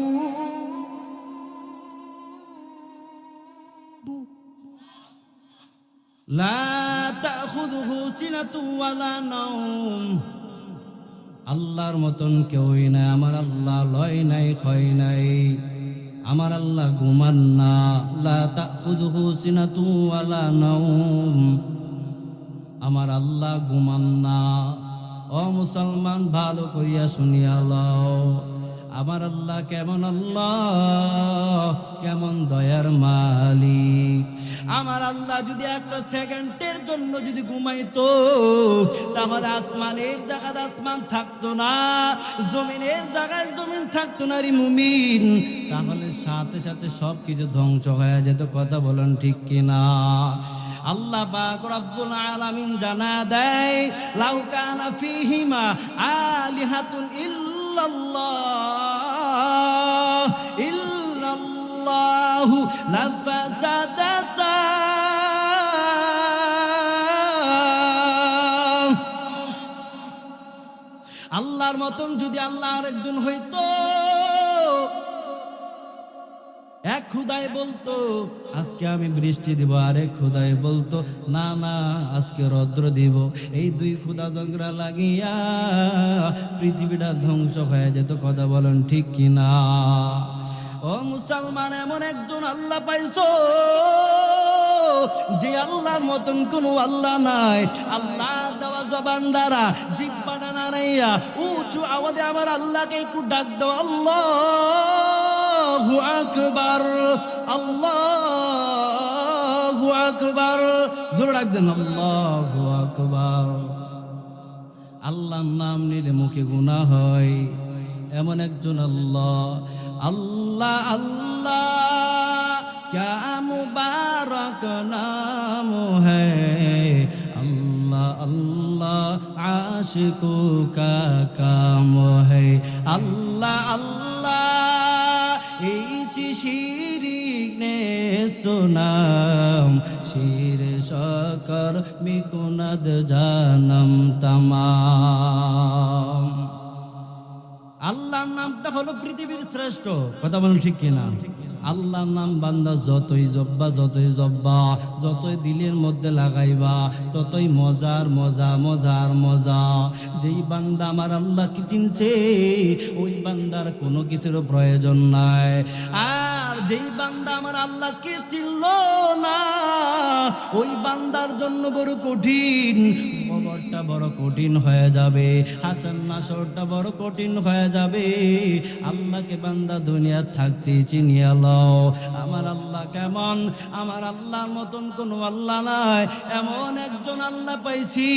A: লা তাখুযুহু সিনাতুন ওয়ালা নাওম। আল্লাহর মতন কেউই নাই। আমার আল্লাহ লয় নাই, ক্ষয় নাই। আমার আল্লাহ ঘুমান না। লা তাখুযুহু সিনাতুন ওয়ালা নাওম। আমার আল্লাহ ঘুমান না। ও মুসলমান, ভালো করিয়া শুনিয়া লও, আমার আল্লাহ কেমন আল্লাহ, কেমন দয়ার মালিক। আমার আল্লাহ যদি একটা সেকেন্ডের জন্য যদি ঘুমাইতো, তাহলে আসমানের জায়গায় আসমান থাকতো না, জমিনের জায়গায় জমিন থাকতো না রে মুমিন। তাহলে সাথে সাথে সব কিছু ধ্বংস হয়ে যেত। কথা বলেন ঠিক কিনা? আল্লাহ পাক রব্বুল আলামিন জানা দেয় লাউ কানা ফীহিমা আলিহাতুন ইল্লাল্লাহু লাফাসাদাতা। আল্লাহর মতন যদি আল্লাহ আরেকজন হইতো, এক খুদাই বলতো আজকে আমি বৃষ্টি দিব, আরেক খুদাই বলতো না না আজকে রৌদ্র দিব। এই দুই খুদা ঝগড়া লাগিয়া পৃথিবীটা ধ্বংস হয়ে যেত। কথা বলেন ঠিক কিনা? ও মুসলমান, এমন একজন আল্লাহ পাইছো যে আল্লাহর মতন কোনো আল্লাহ নাই। আল্লাহ দেওয়া জবান দ্বারা জিহ্বাটা নাড়াইয়া উঁচু আওয়াজে আমার আল্লাহকে একটু ডাক দাও, আল্লাহু আকবার, আল্লাহু আকবার, জোরে ডাক দেন আল্লাহু আকবার। আল্লাহর নাম নিলে মুখে গুনাহ হয়, এমন একজন আল্লাহ। আল্লাহ আল্লাহ क्या मुबारक नाम है, अल्लाह अल्लाह आशिकों का काम है। अल्लाह अल्लाह इची शिरीक ने सुनाम शीर शकर मिकुनद जानम तमाम। আল্লাহর নামটা হলো পৃথিবীর শ্রেষ্ঠ। কথা বলুন ঠিক কিনা? আল্লাহর নাম বান্দা যতই জব্বা যতই দিলের মধ্যে লাগাইবা ততই মজার মজা মজার মজা। যেই বান্দা আমার আল্লাহকে চিনছে ওই বান্দার কোনো কিছুর প্রয়োজন নাই। আর যেই বান্দা আমার আল্লাহকে চিনল না ওই বান্দার জন্য বড় কঠিন, কবরটা বড় কঠিন হয়ে যাবে, হাসর নাসরটা বড় কঠিন হয়ে যাবে। আল্লাহকে বান্দা দুনিয়া থাকতে চিনিয়ে লও। আমার আল্লাহ কেমন? আমার আল্লাহর মতন কোনো আল্লাহ নাই। এমন একজন আল্লাহ পাইছি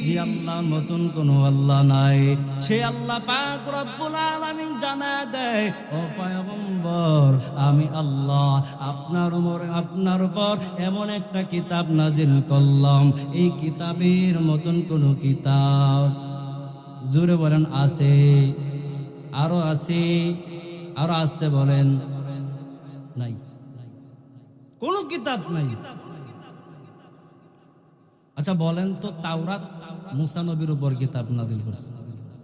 A: যে আল্লাহর মতন কোনো আল্লাহ নাই। সে আল্লাহ পাক রব্বুল আলামিন জানা দেয়, ও পয়গম্বর আমি আল্লাহ আপনার উপর এমন একটা কিতাব নাজিল করলাম, এই কিতাবের মতন কোন কিতাব জোরে বলেন আছে? আরো আছে? আরো আসতে বলেন? নাই, কোন কিতাব নাই। আচ্ছা বলেন তো, তাওরাত মুসা নবীর উপর কিতাব নাজিল করছে।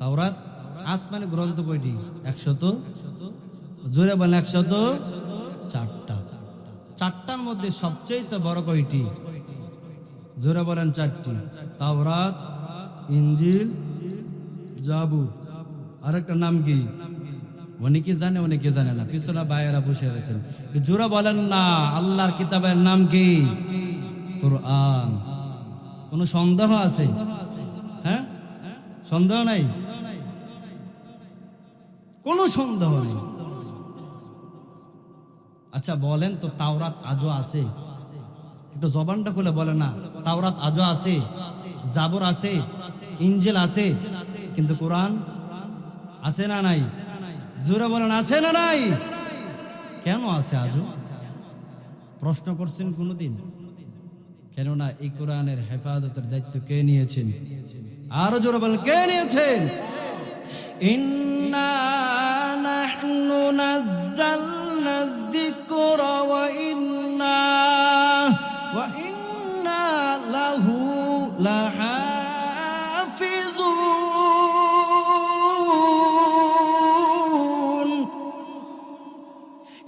A: তাওরাত আসমানি গ্রন্থ কয়টি? 100। জোরে বলেন 104টা। 4টার মধ্যে সবচেয়ে বড় কয়টি? জোরে বলেন 4টি। তাওরাত, ইনজিল, জাবুর। আরেকটা নাম কি? অনেকে জানে অনেকে জানে না, পিছনে ভাইয়েরা বসে রয়েছেন। জোরে বলেন না আল্লাহর কিতাবের নাম কি? কুরআন। কোনো সন্দেহ আছে? হ্যাঁ, সন্দেহ নাই, কোনো সন্দেহ নেই। আচ্ছা বলেন তো, তাওরাত আজও আছে? একটু জবানটা খুলে বলে না। তাওরাত আজও আছে, জাবুর আছে, ইনজিল আছে, কিন্তু কোরআন আছে না নাই? জোরে বলেন আছে না নাই? কেন আছে আজও? প্রশ্ন করছেন কোনদিন? কেননা এই কোরআনের হেফাজতের দায়িত্ব কে নিয়েছেন? আরো জোরে বলেন কে নিয়েছেন? ইন্না নাহনু নাযালনা যিকরা ওয়া ইন্না লাহু লাহাফিজুন।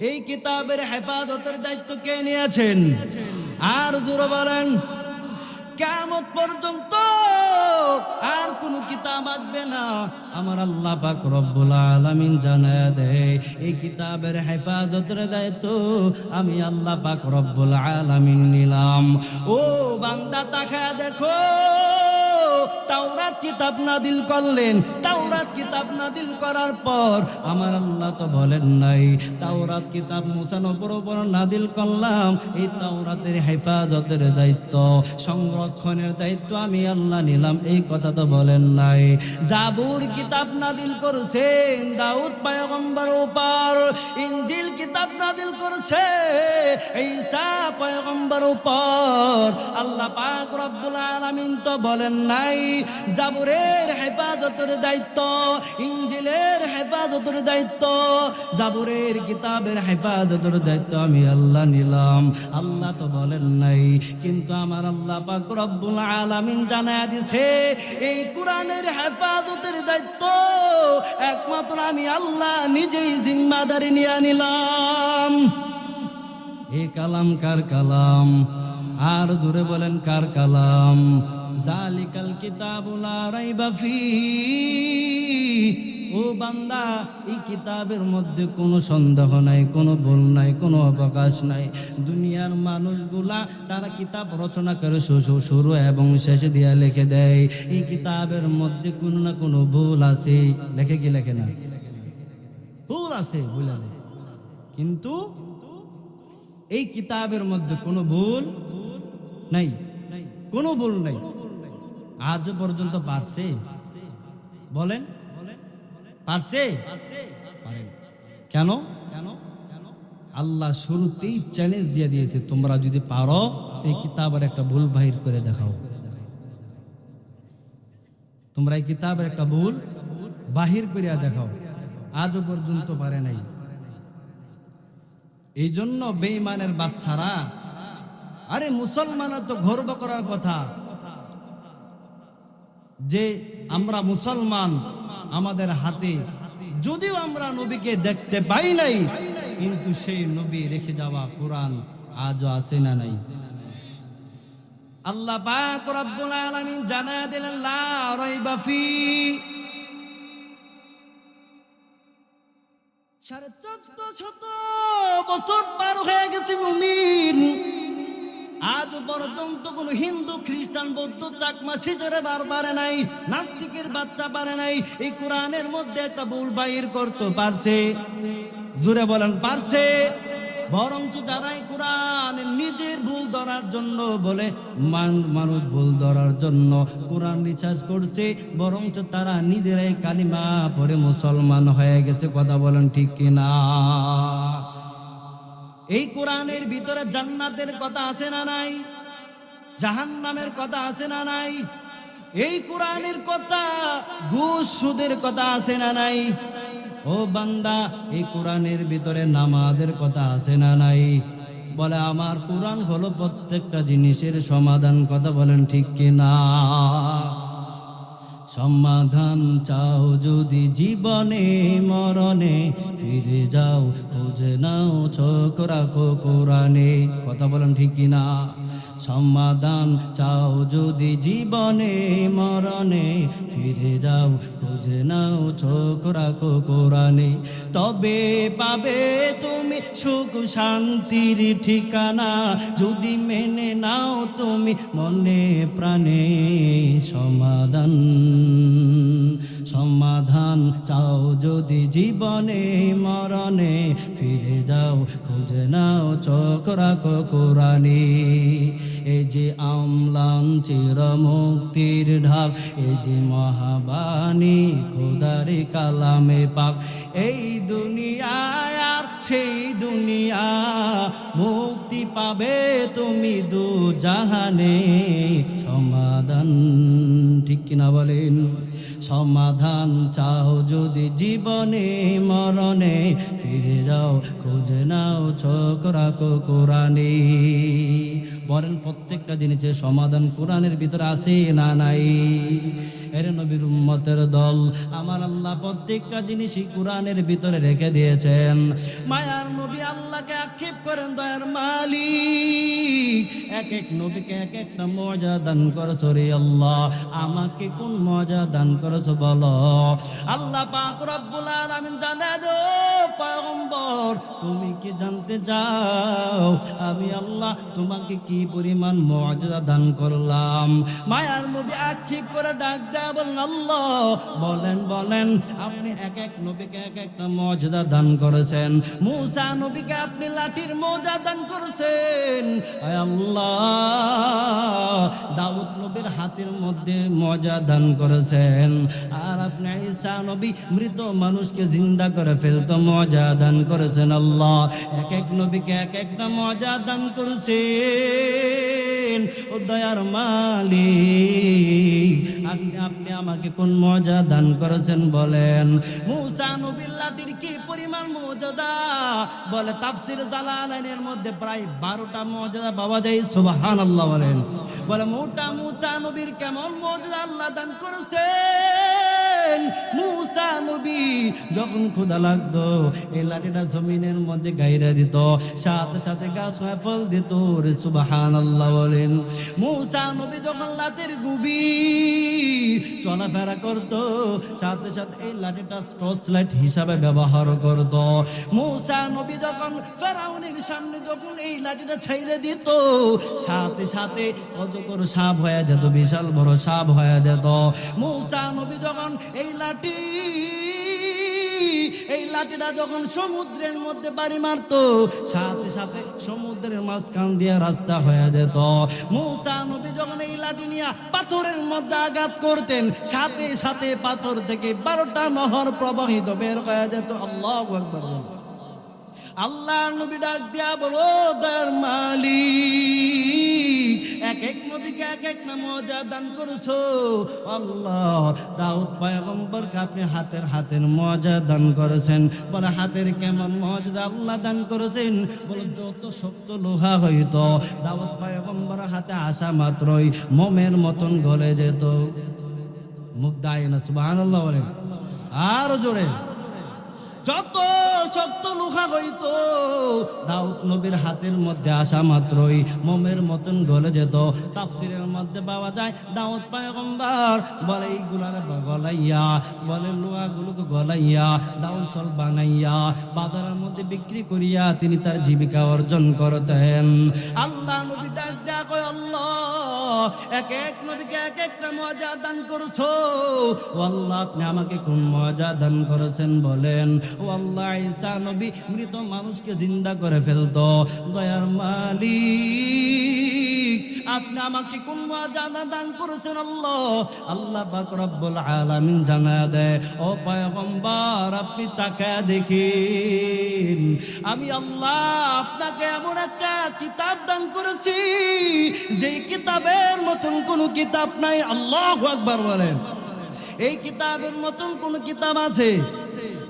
A: এই কিতাবের হেফাজতের দায়িত্ব কে নিয়েছেন? আর জোরে বলেন কিয়ামত পর্যন্ত আর কোন কিতাব আসবে না। আমার আল্লাহ পাক রব্বুল আলামিন জানায় দেয়, এই কিতাবের হেফাজতের দায়িত্ব আমি আল্লাহ পাক রব্বুল আলামিন নিলাম। ও বান্দা তাকায়া দেখো, তাওরাত কিতাব নাজিল করলেন, তাওরাত তাওরাত কিতাব নাজিল করার পর আমার আল্লাহ তো বলেন নাই তাওরাত কিতাব মুসার উপর নাজিল করলাম, এই তাওরাতের হেফাজতের দায়িত্ব, সংরক্ষণের দায়িত্ব আমি আল্লাহ নিলাম, এই কথা তো বলেন নাই। জাবুর কিতাব নাজিল করেছেন দাউদ পয়গম্বর উপর, ইনজিল কিতাব নাজিল করেছে ঈসা পয়গম্বর উপর। আল্লাহ পাক রব্বুল আলামিন তো বলেন নাই জাবুরের হেফাজতের দায়িত্ব, ইনজিলের হেফাজতের দায়িত্ব, জাবুরের কিতাবের হেফাজতের দায়িত্ব আমি আল্লাহ নিলাম, আল্লাহ তো বলেন নাই। কিন্তু আমার আল্লাহ পাক রব্বুল আলামিন জানায় দিয়েছে এই কোরআনের হেফাজতের দায়িত্ব একমাত্র আমি আল্লাহ নিজেই জিম্মাদারি নিয়ে নিলাম। এই কালাম কার কালাম? আর জোরে বলেন কার কালাম? জালিকাল কিতাবু লা রাইবা ফীহি, ও বান্দা এই কিতাবের মধ্যে কোনো সন্দেহ নাই, কোনো ভুল নাই, কোনো অবকাশ নাই। দুনিয়ার মানুষগুলা তারা কিতাব রচনা করে শুরু এবং শেষে দিয়া লিখে দেয় এই কিতাবের মধ্যে কোনো না কোনো ভুল আছে, লেখে কি লেখে না? ভুল আছে বলে দেয়, কিন্তু এই কিতাবের মধ্যে কোনো ভুল নাই, কোনো ভুল নাই। আজ পর্যন্ত পারছে? বলেন পারছে? কেন? আল্লাহ শুরুতেই চ্যালেঞ্জ দিয়ে দিয়েছে, তোমরা যদি পারো এই কিতাবের একটা ভুল বাহির করে দেখাও। তোমরা এই কিতাবের একটা ভুল বাহির করিয়া দেখাও। আজও পর্যন্ত পারে নাই। এই জন্য বেঈমানের বাচ্চারা, আরে মুসলমানের তো গর্ব করার কথা যে আমরা মুসলমান, আমাদের হাতে যদিও আমরা নবীকে দেখতে পাই নাই, কিন্তু সেই নবী রেখে যাওয়া কোরআন আজও আছে না নাই? আল্লাহ পাক রব্বুল আলামিন জানায়া দিলেন লা রাইবা ফি। 1450 বছর পার হয়ে গেছে মুমিন, আজ পর্যন্ত কোন হিন্দু খ্রিস্টান বৌদ্ধ চাকমা শিশরে বার পারে নাই, নাস্তিকের বাচ্চা পারে নাই এই কোরআনের মধ্যে একটা ভুল বাহির করতে পারছে? জোরে বলেন পারছে? বরঞ্চ যারাই কোরআন নিজের ভুল ধরার জন্য বলে মানুষ ভুল ধরার জন্য কোরআন রিসার্চ করছে, বরঞ্চ তারা নিজেরাই কালিমা পড়ে মুসলমান হয়ে গেছে। কথা বলেন ঠিক কিনা? এই কোরআনের ভিতরে জান্নাতের কথা আছে না নাই? জাহান্নামের কথা আছে না নাই? এই কোরআনের কথা ঘুষ সুদের কথা আছে না নাই? ও বান্দা এই কোরআনের ভিতরে নামাজের কথা আছে না নাই? বলে আমার কোরআন হলো প্রত্যেকটা জিনিসের সমাধান। কথা বলেন ঠিক কিনা? সমাধান চাও যদি জীবনে মরণে, ফিরে যাও খুঁজে নাও চোখ রাখো কোরআনে। কথা বলেন ঠিক কিনা? সমাধান চাও যদি জীবনে মরণে, ফিরে যাও খুঁজে নাও চোখ রাখো কোরআনে। তবে পাবে তুমি সুখ শান্তির ঠিকানা, যদি মেনে নাও তুমি মনে প্রাণে সমাধান। সমাধান চাও যদি জীবনে মরণে, ফিরে যাও খুঁজে নাও চোখ রাখো কোরআনে। এই যে আমলান চির মুক্তির ঢাক, এই যে মহাবাণী খোদারে কালামে পাক, এই দুনিয়ায় আর সেই দুনিয়া, মুক্তি পাবে তুমি দু জাহানে। সমাধান ঠিক কিনা বলেন? সমাধান চাও যদি জীবনে মরণে, ফিরে যাও খুঁজে নাও চোখ রাখো কোরআনে। বলেন প্রত্যেকটা জিনিসের সমাধান কোরআনের ভিতরে আছে না নাই? এর নবীর উম্মতের দল আমার আল্লাহ প্রত্যেকটা জিনিসই কোরআনের ভিতরে রেখে দিয়েছেন। মায়ার নবী আল্লাহকে আক্ষেপ করেন, দয়ার মালিক এক এক নবীকে এক একটা মজা দান করছো রে আল্লাহ, আমাকে কোন মজা দান করছো বলো? আল্লাহ পাক রব্বুল আলামিন জানা দো পয়গম্বর তুমি কি জানতে চাও আমি আল্লাহ তোমাকে কি পরিমাণ মুআজিজা দান করলাম? মায়ার নবী আক্ষেপ করে ডাক দেয়া বলেন, আল্লাহ বলেন বলেন, আপনি এক এক নবীকে এক একটা মুআজিজা দান করেছেন। মূসা নবীকে আপনি লাঠির মুআজিজা দান করেছেন, আয় আল্লাহ দাউদ নবীর হাতের মধ্যে মুআজিজা দান করেছেন, আর আপনি ঈসা নবী মৃত মানুষকে জিন্দা করে ফেলতো মুআজিজা দান করেছেন। আল্লাহ এক এক নবীকে এক একটা মুআজিজা দান করেছেন। ও দয়ার মালিক আপনি আমাকে কোন মুআজিজা দান করেছেন বলেন? মূসা নবীর লাঠির কি পরিমাণ মুআজিজা? বলে তাফসীর জালালাইনের মধ্যে প্রায় 12টা মুআজিজা পাওয়া যায়। সুবহানাল্লাহ বলেন। বলে মোটা মূসা নবীর কেমন মুআজিজা আল্লাহ দান করেছেন? মূসা নবী যখন ক্ষুধা লাগতো এই লাঠিটা জমিনের মধ্যে গাইরা দিত, সাথে সাথে গাছ হয়ে ফল দিত। সুবহানাল্লাহ বলেন। মূসা নবী যখন লাঠির গভীর চলাফেরা করত, সাথে সাথে এই লাঠিটা টর্চ লাইট হিসাবে ব্যবহার করত। মূসা নবী যখন ফেরাউনের সামনে যখন এই লাঠিটা ছাইরে দিত, সাথে সাথে অজগর সাপ হয়ে যেত, বিশাল বড় সাপ হয়ে যেত। মূসা নবী যখন এই লাঠিটা যখন সমুদ্রের মধ্যে বাড়ি মারতো, সাথে সাথে সমুদ্রের মাঝখান দিয়ে রাস্তা হয়ে যেত। মূসা নবী যখন এই লাঠি নিয়ে পাথরের মধ্যে আঘাত করতেন, সাথে সাথে পাথর থেকে 12টা নহর প্রবাহিত বের হয়ে যেত। আল্লাহু আকবার। আল্লাহ নবী ডাক দিয়া বলো, দয়ার মালিক এক এক নবীকে এক এক না মুআজিজা দান করেছো। আল্লাহ দাউদ পয়গম্বরকে আপনি হাতের মুআজিজা দান করেছেন। বলে হাতের কেমন মুআজিজা আল্লাহ দান করেছেন? বলে যত শক্ত লোহা হইতো দাউদ পয়গম্বর হাতে আসা মাত্রই মোমের মতন গলে যেত। মুখ দায় না, সুবহানাল্লাহ বলেন আরো জোরে। যত শক্ত লোহা হইতো দাউদ নবীর হাতের মধ্যে আসা মাত্রই মোমের মতন গলে যেত। তাফসীরের মধ্যে পাওয়া যায় দাউদ পয়গম্বর বলে এইগুলার গলাইয়া, বলে লোহাগুলোকে গলাইয়া দাউদ সল বানাইয়া বাজারের মধ্যে বিক্রি করিয়া তিনি তার জীবিকা অর্জন করতেন। আল্লাহ নবী ডাক দেয়া কয়, আল্লাহ এক এক নবীকে এক একটা মুআজিজা দান করেছো। ও আল্লাহ আপনি আমাকে কোন মুআজিজা দান করেছেন বলেন? ও আল্লাহ ঈসা নবী মৃত মানুষকে জিন্দা করে ফেলতো। দয়ার মালিক আপনি আমাকে কোন মুআজিজা দান করেছেন? আল্লাহ পাক রব্বুল আলামিন জানায়া দেয়, ও পয়গম্বর আপনি তাকায় দেখেন, আমি আল্লাহ আপনাকে এমন একটা কিতাব দান করেছি যেই কিতাবের মতন কোন কিতাব নাই। আল্লাহু আকবার বলেন। এই কিতাবের মতন কোন কিতাব আছে?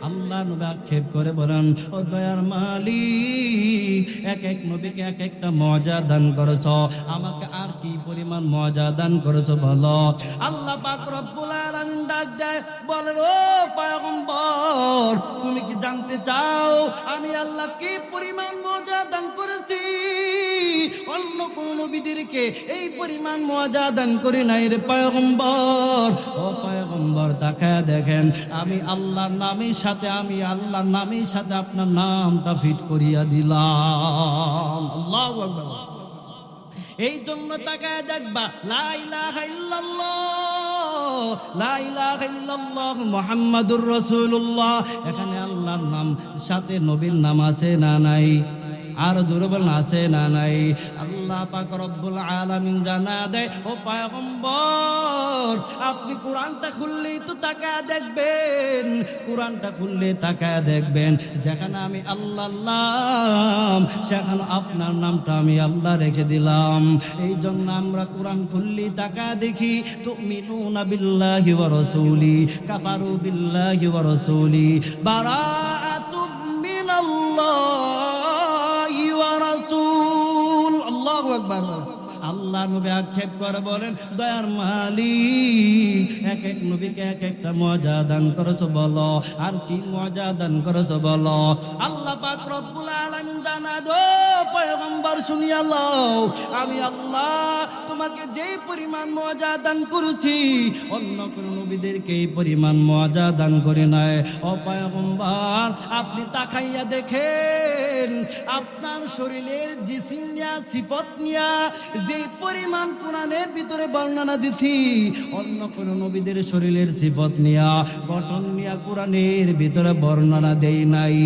A: আল্লাহ নবী আক্ষেপ করে বলেন, ও দয়ার মালিক এক এক নবীকে এক একটা মুআজিজা দান করেছো, আমাকে আর কি পরিমাণ মুআজিজা দান করেছো বলো? আল্লাহ পাক রব্বুল আলামিন ডাক দেয়, বলেন ও পয়গম্বর তুমি কি জানতে চাও আমি আল্লাহ কি পরিমাণ মুআজিজা দান করেছি? অন্য কোন নবীদেরকে এই পরিমাণ মুআজিজা দান করি নাই রে পয়গম্বর। ও পয়গম্বর তাকায় দেখেন, আমি আল্লাহর নামের সাথে আপনার নামটা ফিট করিয়া দিলাম। আল্লাহু আকবার। এই জন্য তাকায় দেখবা, লা ইলাহা ইল্লাল্লাহ, লা ইলাহা ইল্লাল্লাহ মুহাম্মাদুর রাসূলুল্লাহ। এখানে আল্লাহর নাম সাথে নবীর নাম আছে না নাই? আরো জোরে বলেন আছে না নাই? আল্লাহ পাক রব্বুল আলামিন জানা দেয়, ও পয়গম্বর আপনি কোরআনটা খুললেই তো তাকায় দেখবেন, কোরআনটা খুললে তাকায় দেখবেন যেখানে আমি আল্লাহর নাম সেখানে আপনার নামটা আমি আল্লাহ রেখে দিলাম। এই জন্য আমরা কোরআন খুললেই তাকায় দেখি, তুমিনুনা বিল্লাহি ওয়া রাসূলি কাফারু বিল্লাহি ওয়া রাসূলি বারাআতুম মিনাল্লাহি ওয়া রাসূল। আল্লাহু আকবার। আল্লাহ নবী আক্ষেপ করে বলেন, দয়ার মালিক এক এক নবীকে এক একটা মুআজিজা দান করেছো বলো, আর কি মুআজিজা দান করেছো বলো? আল্লাহ পাক রব্বুল আলামিন জানা দো পয়গম্বর শুনিয়া লও, আমি আল্লাহ তোমাকে যেই পরিমাণ মুআজিজা দান করেছি অন্য কোন নবীদেরকে এই পরিমাণ মজা দান করে নাই। ও পয়গম্বর, আপনি তাকাইয়া দেখেন আপনার শরীরের জিসিম নিয়া, সিফত নিয়া যে পরিমাণ কোরআনের ভিতরে বর্ণনা দিছি, অন্য কোন নবীদের শরীরের সিফত নিয়া, গঠন নিয়া কোরআনের ভিতরে বর্ণনা দেই নাই।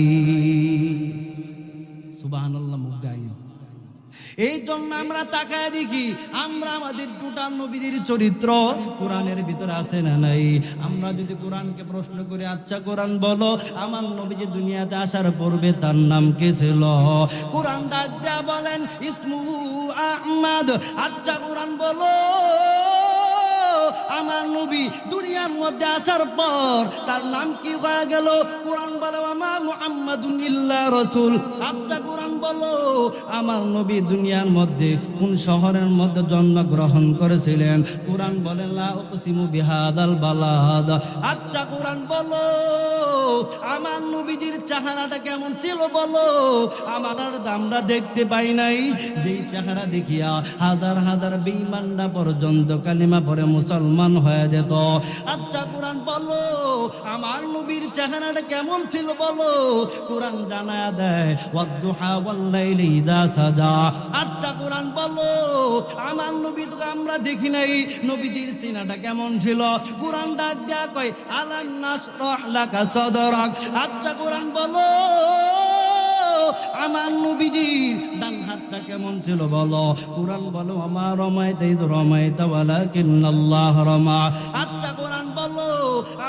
A: সুবহানাল্লাহ। মুগ্ধাই। এই জন্য আমরা তাকায় দেখি আমরা আমাদের টোটাল নবীদের চরিত্র কোরআনের ভিতরে আছে না নাই। আমরা যদি কোরআনকে প্রশ্ন করি, আচ্ছা কোরআন বলো আমার নবী যে দুনিয়াতে আসার পূর্বে তার নাম কি ছিল? কোরআন ডাক দেয়া বলেন ইসমু আহমদ। আচ্ছা কোরআন বলো আমার নবী দুনিয়ার মধ্যে আসার পর তার নাম কি হয়ে গেল? কোরআন বলে ওয়ামা মুহাম্মাদুন ইল্লা রাসূল। আচ্ছা কোরআন বলো আমার নবী দুনিয়ার মধ্যে কোন শহরের মধ্যে জন্মগ্রহণ করেছিলেন? কোরআন বলে লা উকসিমু বিহাদাল বালাদ। আচ্ছা কোরআন বলো আমার নবীজির চেহারাটা কেমন ছিল বলো? আমরা দেখতে পাই নাই, যেই চেহারা দেখিয়া হাজার হাজার বেঈমানরা পর্যন্ত কালিমা পড়ে মুসলমান হয়ে যেত। আচ্ছা কোরআন বলো আমার নবীর চেহারাটা কেমন ছিল বলো? কোরআন জানায়া দেয় ওয়াদ-দুহা ওয়াল-লাইলি ইযা সাজা। আচ্ছা কোরআন বলো আমার নবী তো আমরা দেখি নাই, নবীজির সিনাটা কেমন ছিল? কোরআন ডাক দেয়া কয় আলাম নাশরাহ লাকা সাদরাক। আচ্ছা কোরআন বলো আমার নবীজির ডান হাতটা কেমন ছিল বলো? কোরআন বলো আমার রমাইতা ইয রমাইতা ওয়ালাকিন্নাল্লাহ রামা। আচ্ছা কোরআন বলো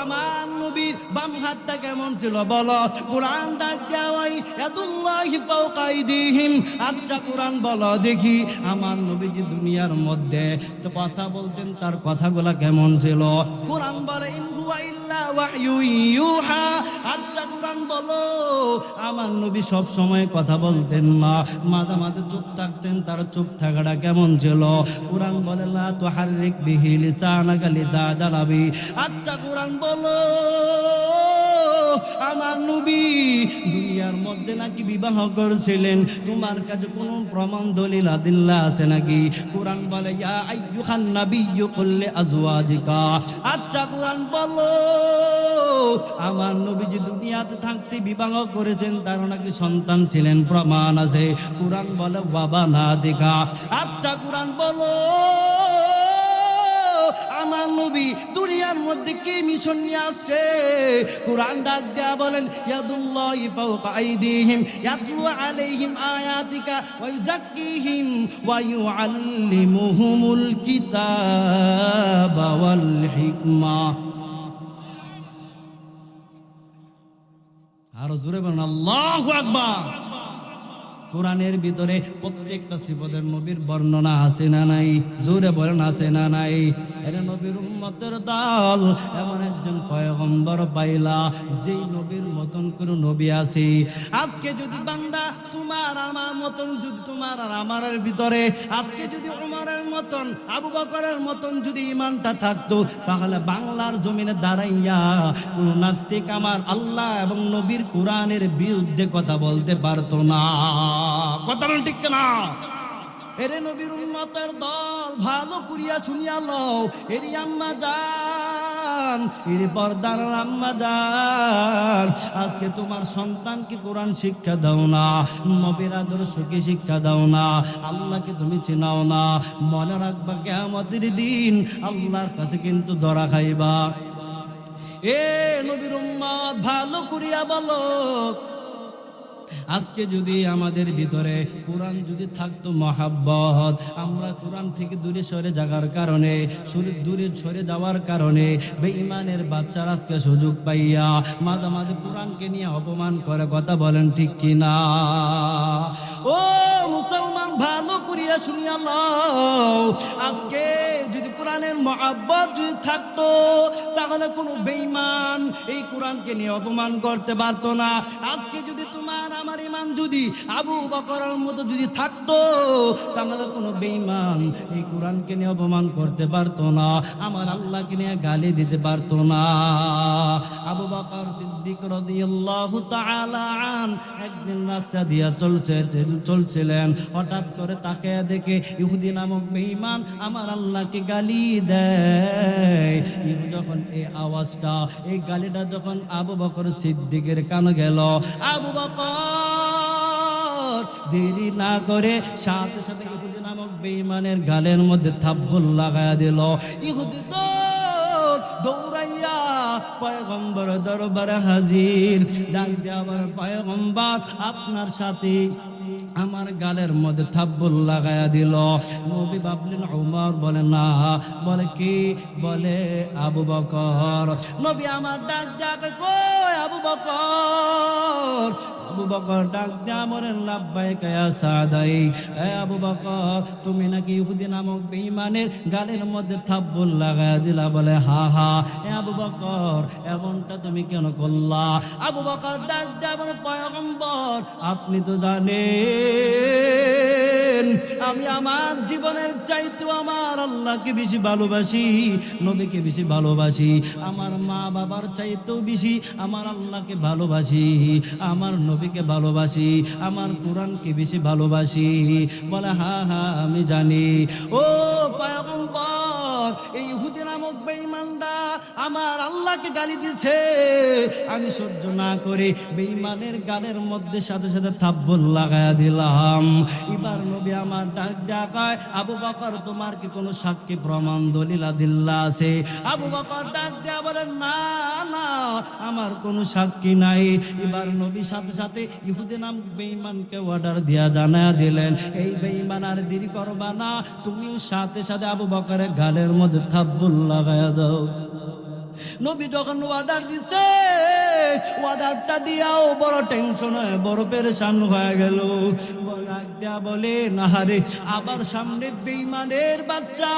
A: আমার নবীর বাম হাতটা কেমন ছিল বলো? কোরআন ডাক দেওয়াই ইয়াদুল্লাহি ফাওকা আইদিহিম। আচ্ছা কোরআন বলো দেখি আমার নবীজি দুনিয়ার মধ্যে তো কথা বলতেন, তার কথাগুলা কেমন ছিল? কোরআন বলে ইন হুয়া ইল্লা ওয়াহয়ু ইউহা। আচ্ছা কোরআন বলো আমার নবী সব সময় কথা বলতেন না, মাঝে মাঝে চুপ থাকতেন, তার চুপ থাকাটা কেমন ছিল? কোরআন বলে লা তুহাররিক বিহি লিসানাকা লিতাজালা বি। আচ্ছা কোরআন বলো আমার নবী দুনিয়ার মধ্যে নাকি বিবাহ করেছিলেন, তোমার কাছে কোনো প্রমাণ দলিল আদিল্লা আছে নাকি? কোরআন বলে ইয়া আইয়ুহান নাবিয়্যু কুল লিআজওয়াজিকা। আচ্ছা কোরআন বলো আমার নবীজি দুনিয়াতে থাকতে বিবাহ করেছেন, তার নাকি সন্তান ছিলেন, প্রমাণ আছে? কোরআন বলে বাবা না দেখা। আচ্ছা কোরআন বলো আমার নবী দুনিয়ার মধ্যে কি মিশন নিয়ে আসছে? কোরআন ডাক দেয়া বলেন ইয়াদুল্লাহি ফাওকা আইদিহিম ইয়াতলু আলাইহিম আয়াতিকা ওয়া ইউযাক্কিহিম ওয়া ইউআল্লিমুহুমুল কিতাবা ওয়াল হিকমা। আর জোরে বলেন আল্লাহু আকবার। কোরআনের ভিতরে প্রত্যেকটা সিফতের নবীর বর্ণনা আছে না নাই? জোরে বলেন আছে না নাই? এরা নবীর উম্মতের দল এমন একজন পয়গম্বর পাইলা যেই নবীর মতন কোন নবী আছে? আজকে যদি বান্দা তোমার আমার মতন, যদি তোমার আর আমার ভিতরে আজকে যদি উমরের মতন, আবু বকরের মতন যদি ঈমানটা থাকতো, তাহলে বাংলার জমিনে দাঁড়াইয়া কোন নাস্তিক আমার আল্লাহ এবং নবীর কোরআনের বিরুদ্ধে কথা বলতে পারতো না। কথা বলেন ঠিক না? এরে নবীর উম্মতের দল ভালো করিয়া শুনিয়া লও, এরি আম্মা জান, এরি পর্দার আম্মা জান, আজকে তোমার সন্তানকে কোরআন শিক্ষা দাও না, নবীর আদর্শকে শিক্ষা দাও না, আল্লাহকে তুমি চিনাও না, মনে রাখবা কিয়ামতের দিন আল্লাহর কাছে কিন্তু ধরা খাইবা। এ নবীর উম্মত ভালো করিয়া বলো, আজকে যদি আমাদের ভিতরে কোরআন যদি থাকতো মহাব্বত, আমরা কোরআন থেকে দূরে সরে যাওয়ার কারণে, দূরে সরে যাওয়ার কারণে বেঈমানের বাচ্চারা আজকে সুযোগ পাইয়া মাঝে মাঝে কোরআনকে নিয়ে অপমান করে। কথা বলেন ঠিক কিনা? ও মুসলমান ভালো করিয়া শুনিয়া লও, আজকে যদি কোরআনের মহাব্বত যদি থাকতো তাহলে কোনো বেঈমান এই কোরআনকে নিয়ে অপমান করতে পারতো না। আজকে যদি তোমার তোমার আমার ইমান যদি আবু বকরের মতো যদি থাকতো, তাহলে কোনো বেঈমান এই কোরআনকে নিয়ে অপমান করতে পারতো না, আমার আল্লাহকে নিয়ে গালি দিতে পারতো না। আবু বকর সিদ্দিক রাদিয়াল্লাহু তাআলা আন একদিন রাস্তা দিয়া চলছিলেন, হঠাৎ করে তাকে দেখে ইহুদি নামক বেঈমান আমার আল্লাহকে গালি দেয়। যখন এই আওয়াজটা, এই গালিটা যখন আবু বকর সিদ্দিকের কানে গেল, আবু বকর দেরি না করে সাথে সাথে ইহুদি নামক বেঈমানের গালের মধ্যে থাপ্পড় লাগায়া দিল। ইহুদি তো দৌড়াইয়া পয়গম্বর দরবারে হাজির, ডাক দিয়ে আবার পয়গম্বর আপনার সাথে আমার গালের মধ্যে থাপ্পড় লাগায়া দিল। নবী ভাবলেন উমর, বলে না, বলে কি, বলে আবু বকর। নবী আমার ডাক ডাকে, কই আবু বকর? আবু বকর ডাক দিয়া বলেন লাব্বাইকা ইয়া সাদাই। এ আবু বকর, তুমি নাকি ইহুদি নামক বেঈমানের গালের মধ্যে থাপ্পড় লাগায়া দিলা? বলে হা হা। এ আবু বকর, এমনটা তুমি কেন করলা? আবু বকর ডাক দিয়া বলে পয়গম্বর, আপনি তো জানেন আমি আমার জীবনের চাইতে আমার আল্লাহকে বেশি ভালোবাসি, নবীকে বেশি ভালোবাসি, আমার মা বাবার চাইতেও বেশি আমার আল্লাহকে ভালোবাসি, আমার নবীকে ভালোবাসি, আমার কোরআনকে বেশি ভালোবাসি। বলে হ্যাঁ হ্যাঁ আমি জানি। ও পয়গম্বর, এই ইহুদি নামক বেঈমানটা আমার আল্লাহকে গালি দিছে, আমি সহ্য না করে বেঈমানের গালের মধ্যে সাথে সাথে থাপ্পড় লাগায়া দিলাম। এবার নবী আমার ডাক ডাকায়, আবু বকর তোমার কি কোনো সাক্ষী প্রমাণ দলিল আদিল্লা আছে? আবু বকর ডাক দেয়া বলেন না না, আমার কোনো সাক্ষী নাই। এবার নবী সাথে সাথে ইহুদি নাম বেঈমানকে অর্ডার দিয়া জানায়া দিলেন, এই বেঈমান আর দেরি করবা না, তুমিও সাথে সাথে আবু বকরের গালের মধ্যে থাপ্পড় লাগায়া দাও। নবী যখন অর্ডার দিতে, অর্ডারটা দিয়াও বড় টেনশন হয়ে বড় পেরেশান হয়ে গেল। বলে না রে, আবার সামনে বেঈমানের বাচ্চা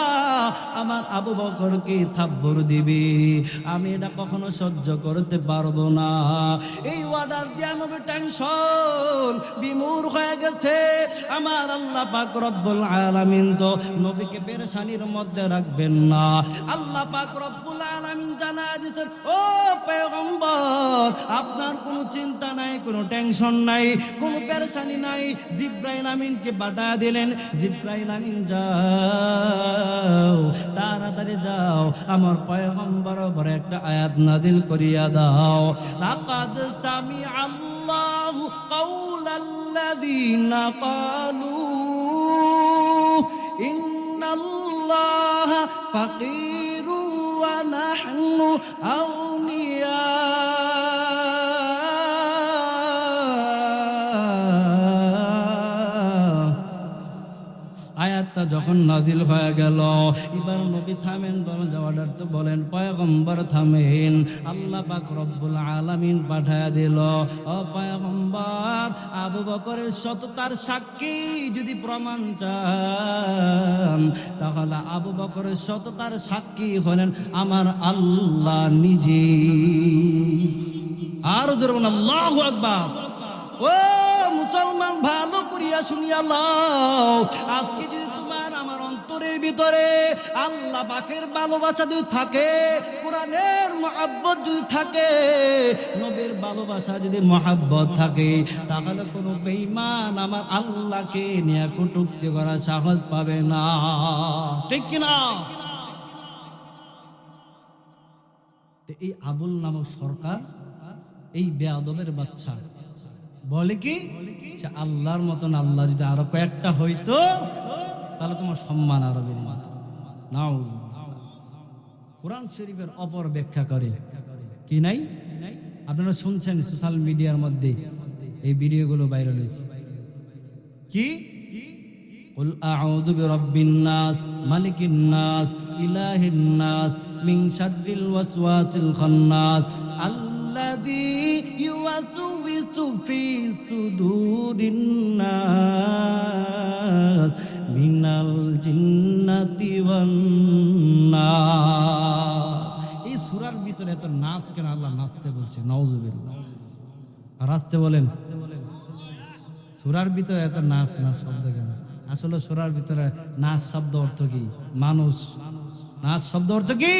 A: আমার আবু বকরকে থাপ্পড় দিবি, আমি এটা কখনো সহ্য করতে পারবো না। এই অর্ডার দিয়া নবী টেনশন বিমূঢ় হয়ে গেছে। আমার আল্লাহ পাক রব্বুল আলামিন তো নবীকে পেরেশানির মধ্যে রাখবেন না। আল্লাহ পাক রব্বুল আলামিন জানা দিয়েছেন, ও পয়গম্বর আপনার কোনো চিন্তা নাই, কোনো টেনশন নাই, কোনো পেরেশানি নাই। জিব্রাইল আমিনকে পাঠিয়ে দিলেন, জিব্রাইল আমিন যাও, তাড়াতাড়ি যাও, আমার পয়গম্বর উপর একটা আয়াত নাযিল করিয়া দাও। লাকাদ সামি আল্লাহু কাওলাল্লাযীনা ক্বালু ইন্নাল্লাহা ফাকীরু ওয়া নাহনু আউনিয়া। আয়াতটা যখন নাজিল হয়ে গেল, এবার নবী থামেন, বলেন অর্ডার তো বলেন পয়গম্বর থামেন। আল্লাহ পাক রব্বুল আলামিন পাঠায়া দিল, ও পয়গম্বর আবু বকরের সততার সাক্ষী যদি প্রমাণ চান, তাহলে আবু বকরের সততার সাক্ষী হলেন আমার আল্লাহ নিজে। আর জোরে বলুন আল্লাহু আকবার। ও মুসলমান, ভালো করিয়া শুনিয়া লও, আজকে যদি তোমার আমার অন্তরের ভিতরে আল্লাহ পাকের ভালোবাসা যদি থাকে, কোরআনের মহব্বত যদি থাকে, নবীর ভালোবাসা যদি মহব্বত থাকে, তাহলে কোনো বেঈমান আমার আল্লাহকে নিয়ে কটূক্তি করা সাহস পাবে না। ঠিক কিনা? এই আবুল নামক সরকার, এই বেয়াদবের বাচ্চা বলে কি, আল্লাহর মতন আল্লাহ যদি আরো কয়েকটা হইতো তাহলে তোমার সম্মান আরো বেড়ে যেত। নাও কোরআন শরীফের অপর ব্যাখ্যা করে কি নাই, আপনারা শুনছেন সোশ্যাল মিডিয়ার মধ্যে এই ভিডিওগুলো ভাইরাল হয়েছে। কি কুল আউযু বিরাব্বিন নাস মালিকিন নাস ইলাহিন নাস মিন শাররিল ওয়াসওয়াসিল খান্নাস আল্লাযী ইউওয়াসউইসু ফি সুদুরিন নাস মিনাল জিন্নাতি ওয়ান নাস। এই সূরার ভিতরে এত নাচ কেন? আল্লাহ নাচতে বলছে, নাউযুবিল্লাহ। আর আসতে বলেন সূরার ভিতরে এত নাচ নাচ শব্দ কেন? আসলে সূরার ভিতরে নাচ শব্দ অর্থ কি? মানুষ। নাচ শব্দ অর্থ কি?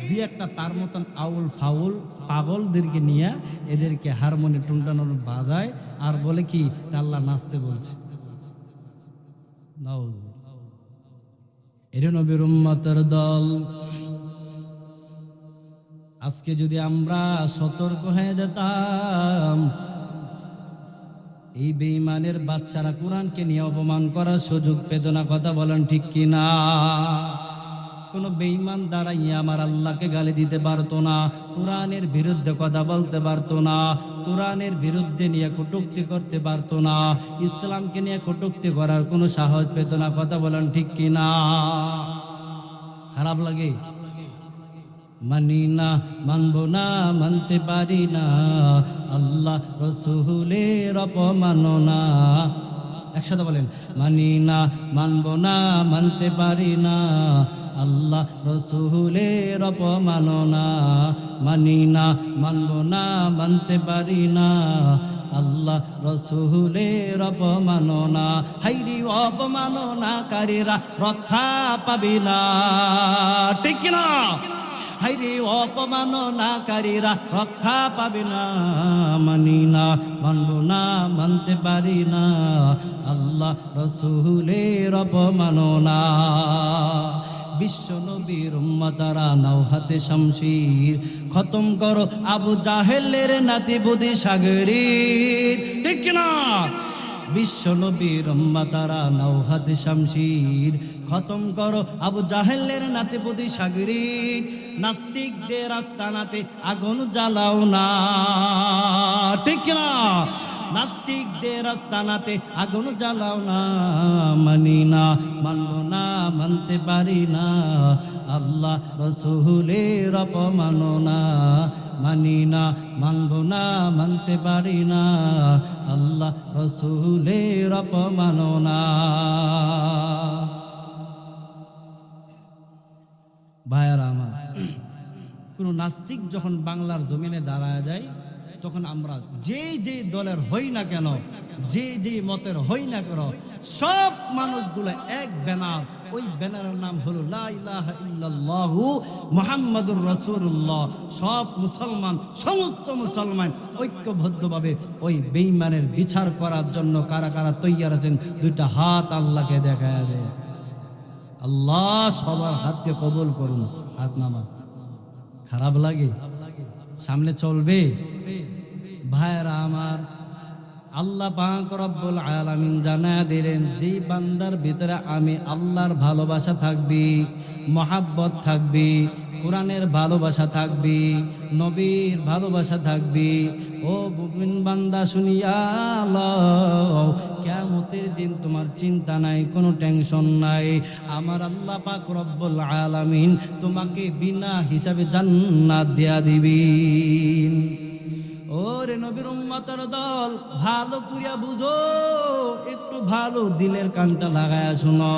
A: দুই একটা তার মতন আউল ফাউল পাগলদেরকে নিয়ে এদেরকে হারমোনি টুনটানোর বাজায় আর বলে কি আল্লাহ নাচতে বলছে। এর নবীর উম্মতের দল। আজকে যদি আমরা সতর্ক হয়ে যেতাম, এই বেঈমানের বাচ্চারা কোরআনকে নিয়ে অপমান করার সুযোগ পেত না। কথা বলেন ঠিক কিনা? কোন বেঈমান দাঁড়াইয়া আমার আল্লাহকে গালি দিতে পারতো না, কোরআনের বিরুদ্ধে কথা বলতে পারতো না, কোরআনের বিরুদ্ধে নিয়ে কটূক্তি করতে পারতো না, ইসলামকে নিয়ে কটূক্তি করার কোনো সাহস পেত না। কথা বলেন ঠিক কিনা? খারাপ লাগে? মানি না, মানবো না, মানতে পারি না, আল্লাহ রাসূলের অপমাননা। একসাথে বলেন, মানি না, মানবো না, মানতে পারি না, আল্লাহ রাসূলের অপমাননা। মানি না, মানবো না, মানতে পারি না, আল্লাহ রাসূলের অপমাননা। হাইরি অপমাননাকারীরা রক্ষা পাবি না। ঠিক না? হাইরে অপমাননাকারীরা রক্ষা পাবে না। মানি না, মানবো না, মানতে পারি না, আল্লাহ রাসূলের অপমাননা। বিশ্ব নবীর উম্মতারা নাও হাতে শামশির, খতম করো আবু জাহেলের নাতি বুদি সাগরীর। ঠিক না? বিশ্ব নবীর উম্মতারা নাও হাতে শামশির, খতম করো আবু জাহেলের নাতে বুদি সাগরীর। নাস্তিকদের আস্তানাতে আগুন জ্বালাও না। ঠিক না? নাস্তিকদের আস্তানাতে আগুন জ্বালাও না। মানি না, মানবো না, মানতে পারি না, আল্লাহ রাসূলের অপমাননা। মানি না, মানবো না, মানতে পারি না, আল্লাহ রাসূলের অপমাননা। ভাইয়ারা আমার, কোন নাস্তিক যখন বাংলার জমিনে দাঁড়ায় যায়, তখন আমরা যে দলের হই না কেন, যে মতের হই না কেন, সব মানুষগুলো এক ব্যানার। ওই ব্যানারের নাম হলো লা ইলাহা ইল্লাল্লাহু মুহাম্মাদুর রাসূলুল্লাহ। সব মুসলমান, সমস্ত মুসলমান ঐক্যবদ্ধভাবে ওই বেঈমানের বিচার করার জন্য কারা কারা তৈয়ার আছেন? দুইটা হাত আল্লাহকে দেখায় দেয়। আল্লাহ সবার হাতকে কবুল করুন। হাত নামা। খারাপ লাগে? সামনে চলবে? ভাইরা আমার, আল্লাহ পাক রব্বুল আলামিন জানায়া দিলেন, যে বান্দার ভিতরে আমি আল্লাহর ভালোবাসা থাকবি, মহাব্বত থাকবি, কোরআনের ভালোবাসা থাকবি, নবীর ভালোবাসা থাকবি, ও মুমিন বান্দা শুনিয়া লও, কিয়ামতের দিন তোমার চিন্তা নাই, কোনো টেনশন নাই। আমার আল্লাহ পাক রব্বুল আলামিন তোমাকে বিনা হিসাবে জান্নাত দেয়া দিবেন। ওরে নবীর উম্মতের দল, ভালো করিয়া বুঝো, একটু ভালো দিলের কানটা লাগায়া শোনো।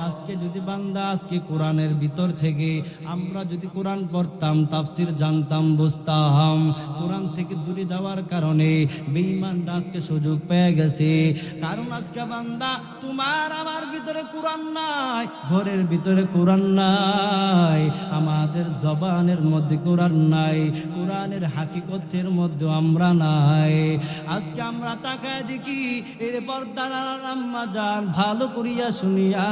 A: আজকে যদি বান্দা আজকে কোরআনের ভিতর থেকে আমরা যদি কোরআন পড়তাম, তাফসীর জানতাম, বুঝতাম, কোরআন থেকে দূরে যাওয়ার কারণে বেঈমানরা আজকে সুযোগ পেয়ে গেছে। কারণ আজকে বান্দা তোমার আমার ভিতরে কোরআন নাই, ঘরের ভিতরে কোরআন নাই, আমাদের জবানের মধ্যে কোরআন নাই, কোরআনের হাকিকতের মধ্যে আমরা নাই। আজকে আমরা তাকায় দেখি, এর পর্দার আম্মা জান ভালো করিয়া শুনিয়া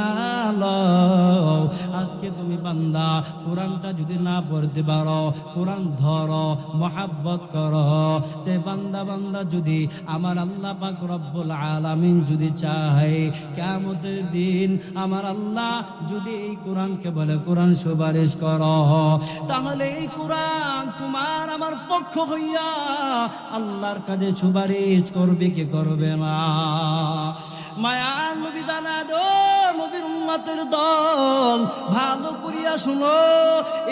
A: লও, আজকে তুমি বান্দা কোরআনটা যদি না পড়তে পারো, কোরআন ধরো, মহাব্বত করো, তে বান্দা যদি আমার আল্লাহ পাক রব্বুল আলামিন যদি চায়, কিয়ামতের দিন আমার আল্লাহ যদি এই কোরআনকে বলে কোরআন সুপারিশ করো, তাহলে এই কোরআন তোমার আমার পক্ষ হইয়া আল্লাহর কাছে সুপারিশ করবে কি করবে না? মায়ার নবী জানা দো, নবীর উম্মতের দল, ভালো করিয়া শুনো,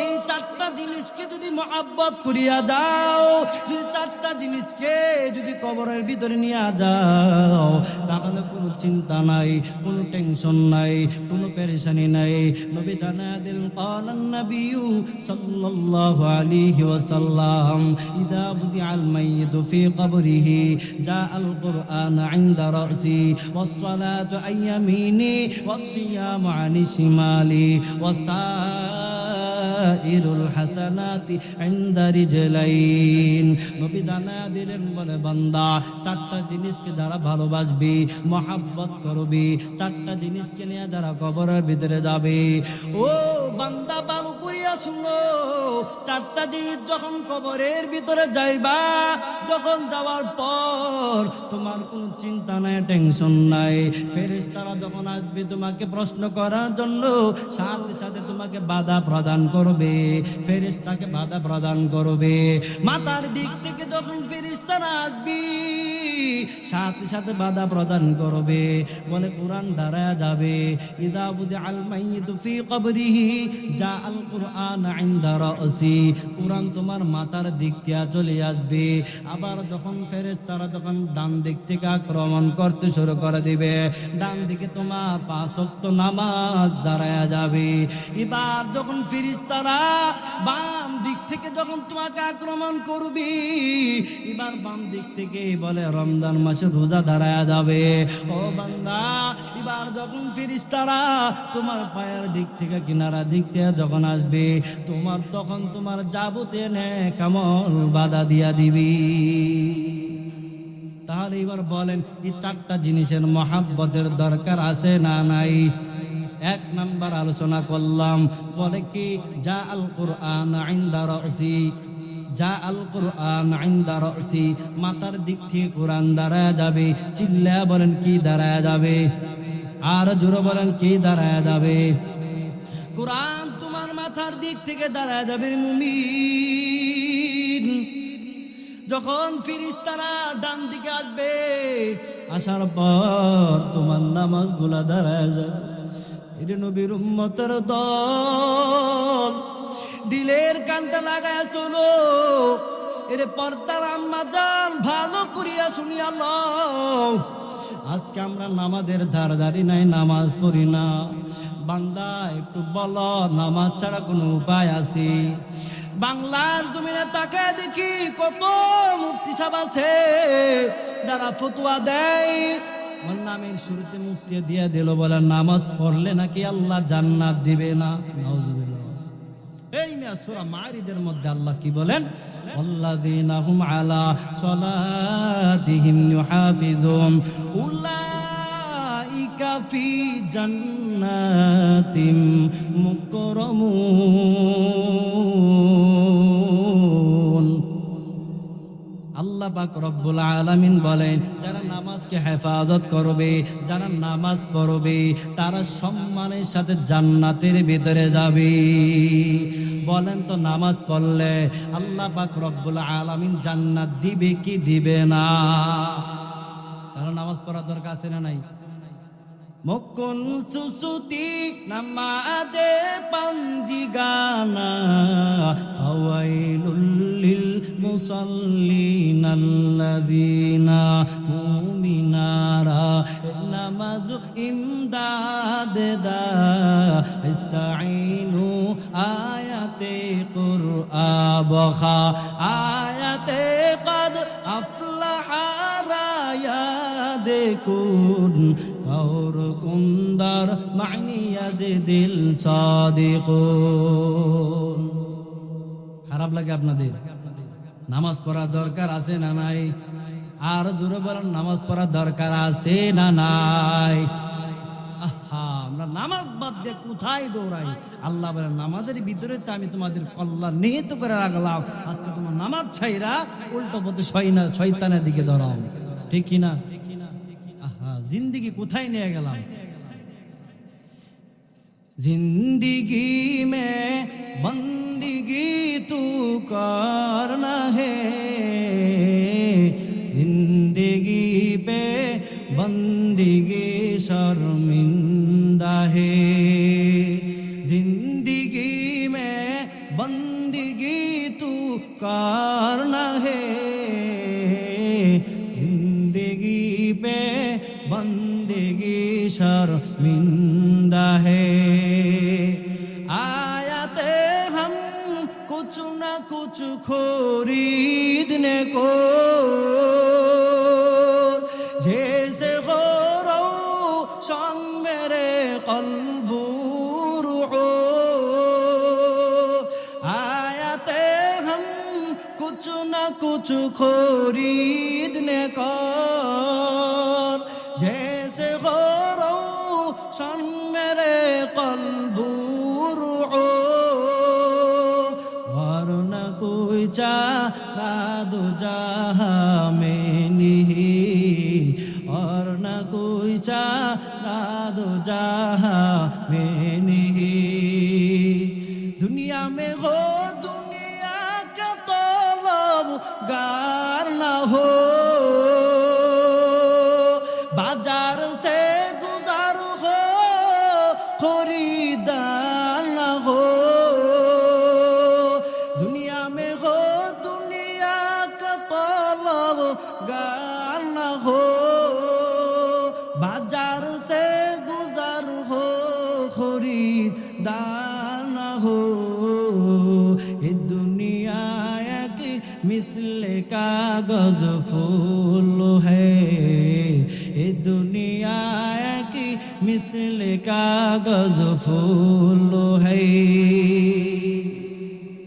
A: এই চারটা জিনিসকে যদি মহব্বত করিয়া যাও, যদি 4টা জিনিসকে যদি কবরের ভিতরে নিয়ে যাও, তাহলে কোনো চিন্তা নাই, কোনো টেনশন নাই, কোনো পেরেশানি নাই। নবী জানায়া দিল, ক্বালান নবিয়্যু সাল্লাল্লাহু আলাইহি ওয়াসাল্লাম, ইযা বুদিআল মাইয়িতু ফি কবরিহি জাআল কুরআন ইনদা রাসি ওয়াস সালাতু আন ইয়ামিনি ওয়াস সিয়ামু আন শিমালি ওয়াস সাইরুল হাসানাতি ইনদা রিজলাইন। নবী জানায়া দিলেন, বলে বান্দা 4টা জিনিসকে যারা ভালোবাসবে, মহব্বত করবে, 4টা জিনিসকে নিয়ে যারা কবরের ভিতরে যাবে, ও বান্দা ভালো করিয়া শুনো, 4টা জিনিস যখন কবরের ভিতরে যাইবা, যখন যাওয়ার পর তোমার কোনো চিন্তা নাই, টেনশন নাই। ফেরেশতারা যখন আসবে তোমাকে প্রশ্ন করার জন্য, সাথে সাথে তোমাকে বাধা প্রদান করবে, ফেরেশতাকে বাধা প্রদান করবে। মাথার দিক থেকে যখন ফেরেশতারা আসবে, সাথে সাথে বাধা প্রদান করবে। বলে কোরআন দাঁড়ায় যাবে, ইযা বুদিআল মাইয়িতু ফি কবরিহি জাআল কুরআন ইনদা রাসি। কোরআন তোমার মাথার দিক থেকে চলে আসবে। আবার যখন ফেরেশতারা যখন ডান দিক থেকে আক্রমণ করতে শুরু করে দিবে, ডান দিকে তোমার 5 ওয়াক্ত নামাজ দাঁড়ায় যাবে। এবার যখন ফেরেশতারা বাম দিক থেকে যখন তোমাকে আক্রমণ করবে, এবার বাম দিক থেকে বলে রমজান মাসে রোজা দাঁড়ায় যাবে। ও বান্দা, এবার যখন ফেরেশতারা তোমার পায়ের দিক থেকে কিনারা দিক থেকে যখন আসবে, তখন তোমার যাবতীয় নেক আমল বাধা দিয়া দিবি। তাহলে এবার বলেন, এই 4টা জিনিসের মহব্বতের দরকার আছে না নাই? 1 নাম্বার আলোচনা করলাম, বলে কি জাআল কুরআন ইনদা রাসি, জাআল কুরআন ইনদা রাসি, মাথার দিক থেকে কোরআন দাঁড়ায় যাবে। চিল্লায়া বলেন, কি দাঁড়ায় যাবে? আর জোরে বলেন, কি দাঁড়ায় যাবে? কোরআন তোমার মাথার দিক থেকে দাঁড়ায় যাবে মুমিন। যখন ফেরেশতারা ডান দিকে আসবে, আসার পর তোমার নামাজগুলা দাঁড়ায় যাবে। এটা নবীর উম্মতের দল, দিলের কানটা লাগায় চলো। এর পর্দার আম্মা জান ভালো করিয়া শুনি আল্লাহ, আজকে আমরা নামাজের ধারধারি নাই, নামাজ পড়ি না। বান্দা একটু বলো, নামাজ ছাড়া কোনো উপায় আছে? বাংলার জমিনে তাকায় দেখি কত মুফতি সাহেব আছে যারা ফতোয়া দেয়, ওর নামের শুরুতে মুফতি দিয়ে দিল, বলে নামাজ পড়লে নাকি আল্লাহ জান্নাত দিবে না। নাউজুবিল্লাহ। এই মিয়া সূরা মারিজের মধ্যে আল্লাহ কি বলেন? আল্লাযীনা হুম আলা সালাতিহিম ইউহাফিজুন উলাইকা ফি জান্নাতিম মুকরামুন। আল্লাহ পাক রব্বুল আলামিন বলেন, যারা নামাজকে হেফাজত করবে, যারা নামাজ পড়বে, তারা সম্মানের সাথে জান্নাতের ভিতরে যাবে। বলেন তো, নামাজ পড়লে আল্লাহ পাক রব্বুল আলামিন জান্নাত দিবে কি দিবে না? তারা নামাজ পড়ার দরকার আছে না নাই? মক্কুন সুসুতি নামাজে পাঞ্জিগানা ফাওয়াইলুল লিল মুসাল্লিনাল্লাযীনা মুমিনারা নামাজ ইমদাদ দা ইস্তাঈনু আয়াতে কুরআন বখা আয়াতে কদ আফলাহা রায়া দেখুন কাউর কুন্দার মানিয়াজে দিল সাদিকুন। খারাপ লাগে আপনাদের? নামাজ পড়ার দরকার আছে না নাই? আর জোরে বলেন, নামাজ পড়ার দরকার আছে না নাই? আহা, আমরা নামাজ বাদ দিয়ে কোথায় দৌড়াই? আল্লাহ বলেন, নামাজের ভিতরে তো আমি তোমাদের কল্যাণ নিহিত করে রাখলাম, আজকে তোমার নামাজ ছাইরা উল্টো পথে শয়তানের দিকে ধরাও। ঠিক কিনা? আহা, জিন্দিগি কোথায় নিয়ে গেলাম? जिंदगी में बंदगी तू करना है, जिंदगी पे बंदगी शर्मिंदा है, जिंदगी में बंदगी है, जिंदगी पे बंदगी शर्मिंदा है। आयाते हम कुछ न कुछ खरीदने को, जैसे हो रोशन मेरे कल्बो रूहो। आयाते हम कुछ न कुछ खरीदने को, जैसे हो रोशन मेरे कल्बो रूहो। वरना कोई चारा दो जहां में नहीं, और न कोई चारा दो जहां में नहीं। दुनिया में हो दुनिया का तलबगार न हो, बाजार से गुजार हो खरीदार न हो। दुनिया में हो दुनिया का तलबगार न हो, बाजार से गुजार हो खरीदार न हो। ये दुनिया एक मिसल कागज फूल है, ये दुनिया एक मिसल कागज फूल है।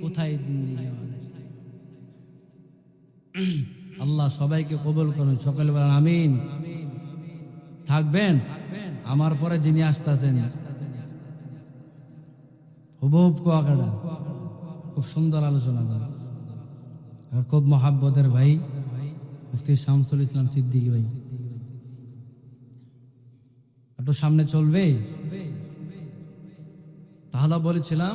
A: কোথায় জিন্দেগি আমাদের? আল্লাহ সবাইকে কবুল করুন, সকলে বলেন আমিন। থাকবেন আমার পরে যিনি আসতেছেন হুবহুব কুয়াকাটা, খুব সুন্দর আলোচনা করেন, খুব মহাব্বতের ভাই মুফতি শামসুল ইসলাম সিদ্দিকী ভাই। একটু সামনে চলবে। তাহলে বলেছিলাম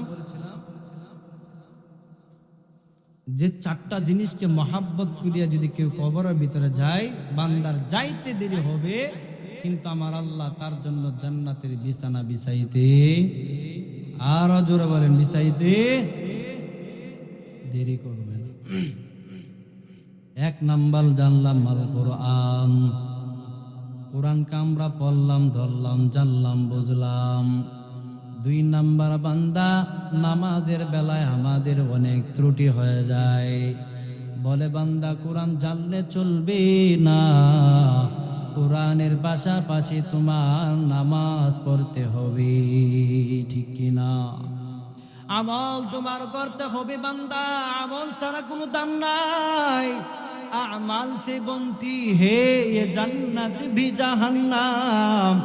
A: যে চারটা জিনিসকে মহাব্বত করিয়া যদি কেউ কবরের ভিতরে যায়, বান্দার যাইতে দেরি হবে, কিন্তু আমার আল্লাহ তার জন্য জান্নাতের বিছানা বিছাইতে, আর জোরে বলেন বিছাইতে দেরি করবে। এক নাম্বার জানলাম আল কোরআন। কোরআনকে আমরা পড়লাম, ধরলাম, জানলাম, বুঝলাম। দুই নাম্বার বান্দা, নামাজের বেলায় আমাদের অনেক ত্রুটি হয়ে যায়। বলে বান্দা কোরআন জানলে চলবে না, কোরআনের পাশাপাশি তোমার নামাজ পড়তে হবে, ঠিক কিনা? আমল তোমার করতে হবে বান্দা, আমল ছাড়া কোনো দাম নাই। আমাল সে বনতি হে ये जन्नत भी जहन्नम,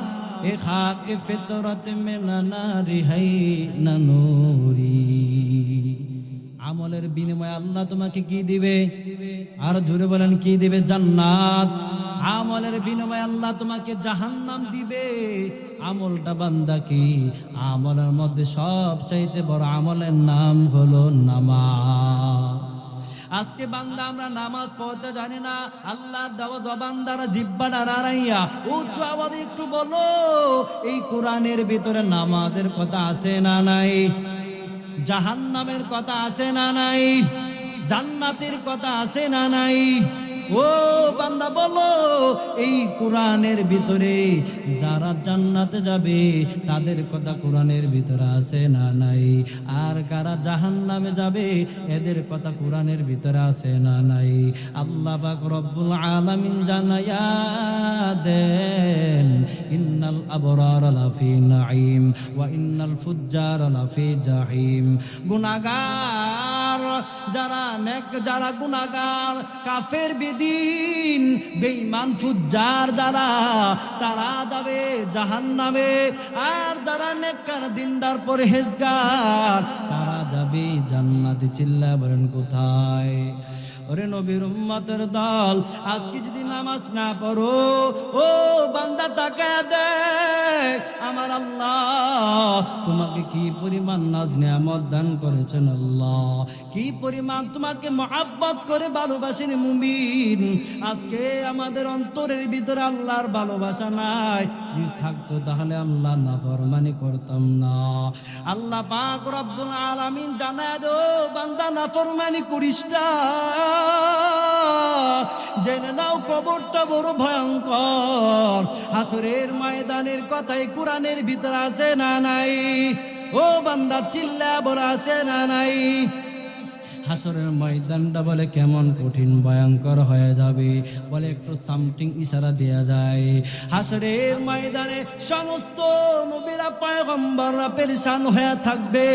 A: ए खाक फितरत में ना नारी है ना नूरी। আমলের বিনিময়ে আল্লাহ তোমাকে কি দিবে? আর জোরে বলেন কি দিবে? জান্নাত। আমলের বিনিময়ে আল্লাহ তোমাকে জাহান্নাম দিবে। আমলটা বান্দা কি? আমলের মধ্যে সবচাইতে বড় আমলের নাম হলো নামাজ। আজকে বান্দা আমরা নামাজ পড়তে জানি না। আল্লাহর দেওয়া জবান দ্বারা জিহ্বাটা নাড়াইয়া উচ্চ আওয়াজে একটু বলো, এই কোরআনের ভিতরে নামাজের কথা আছে না নাই? জাহান্নামের কথা আছে না নাই? জান্নাতের কথা আছে না নাই? ও বান্দা বলো, এই কোরআনের ভিতরে যারা জান্নাতে যাবে তাদের কথা কোরআনের ভিতরে আছে না নাই? আর কারা জাহান্নামে যাবে এদের কথা কোরআনের ভিতরে আছে না নাই? আল্লাহ পাক রব্বুল আলামিন জানায়া দেন, ইন্নাল আবরার লাফি নাঈম ওয়া ইন্নাল ফুজ্জার লাফি জাহিম। গুনাহগার যারা নেক, যারা গুনাহগার, কাফের, বেদিন, বেঈমান, ফুজ্জার যারা, তারা যাবে জাহান্নামে। আর যারা নেককার, দিনদার, পরহেজগার, তারা যাবে জান্নাতে। চিল্লায় বলেন কোথায়? ওরে নবীর উম্মতের দল, আজকে যদি নামাজ না পড়ো, ও বান্দা তাকায় দেখ, আমার আল্লাহ তোমাকে কি পরিমাণ নাজ নিয়ামত দান করেছেন। আল্লাহ কি পরিমাণ তোমাকে মহব্বত করে ভালোবাসেন মুমিন। আজকে আমাদের অন্তরের ভিতরে আল্লাহর ভালোবাসা নাই। যদি থাকতো তাহলে আল্লাহ নাফরমানি করতাম না। আল্লাহ পাক রব্বুল আলামিন জানায় দো, বান্দা নাফরমানি করিস না। জেনে নাও কবরটা বড় ভয়ঙ্কর। হাসরের ময়দানের কথাই কোরআনের ভিতর আছে না নাই? ও বান্দা চিল্লা বড় আছে না নাই? হাসরের ময়দানটা বলে কেমন কঠিন ভয়ঙ্কর হয়ে যাবে, বলে একটু সামথিং ইশারা দেয়া যায়। হাসরের ময়দানে সমস্ত নবীরা পয়গম্বররা পেরেশান হয়ে থাকবে,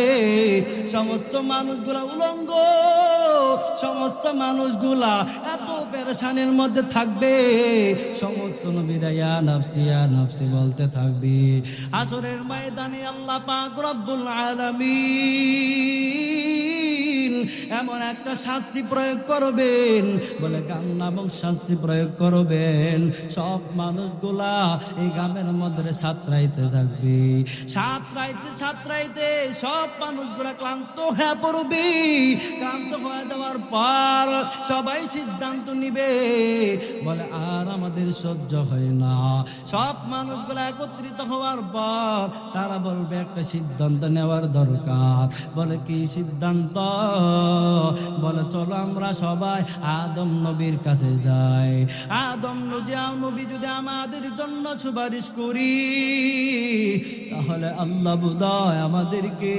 A: সমস্ত মানুষগুলা উলঙ্গ, সমস্ত মানুষগুলা এত পেরেশানের মধ্যে থাকবে, সমস্ত নবীরা ইয়া নাফসি বলতে থাকবে। হাসরের ময়দানে আল্লাহ পাক রব্বুল আলামিন এমন একটা শাস্তি প্রয়োগ করবেন, বলে গান নামক শাস্তি প্রয়োগ করবেন। সব মানুষগুলা এই গ্রামের মধ্যে সাঁতরাইতে থাকবে। সাঁতরাইতে সব মানুষগুলা ক্লান্ত হয়ে পড়বে। ক্লান্ত হয়ে যাওয়ার পর সবাই সিদ্ধান্ত নিবে, বলে আর আমাদের সহ্য হয় না। সব মানুষগুলা একত্রিত হওয়ার পর তারা বলবে একটা সিদ্ধান্ত নেওয়ার দরকার। বলে কি সিদ্ধান্ত? বলে চলো আমরা সবাই আদম নবীর কাছে যাই। আদম নবী যদি আমাদের জন্য সুপারিশ করি, তাহলে আল্লাহ বোধহয় আমাদেরকে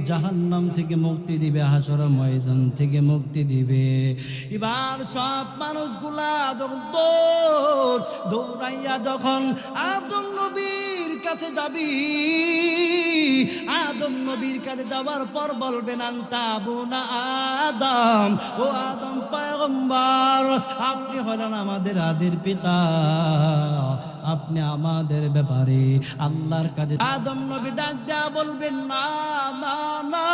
A: জাহান্নাম থেকে মুক্তি দিবে, হাসর ময়দান থেকে মুক্তি দিবে। এবার সব মানুষগুলা দৌড়াইয়া যখন আদম নবীর কাছে যাবি, আদম নবীর কাছে যাওয়ার পর বলবেন আনতা আবুনা আদম, ও আদম পয়গম্বর, আপনি হলেন আমাদের আদির পিতা, আপনি আমাদের ব্যাপারে আল্লাহর কাছে। আদম নবী ডাক দেয়া বলবেন না না না,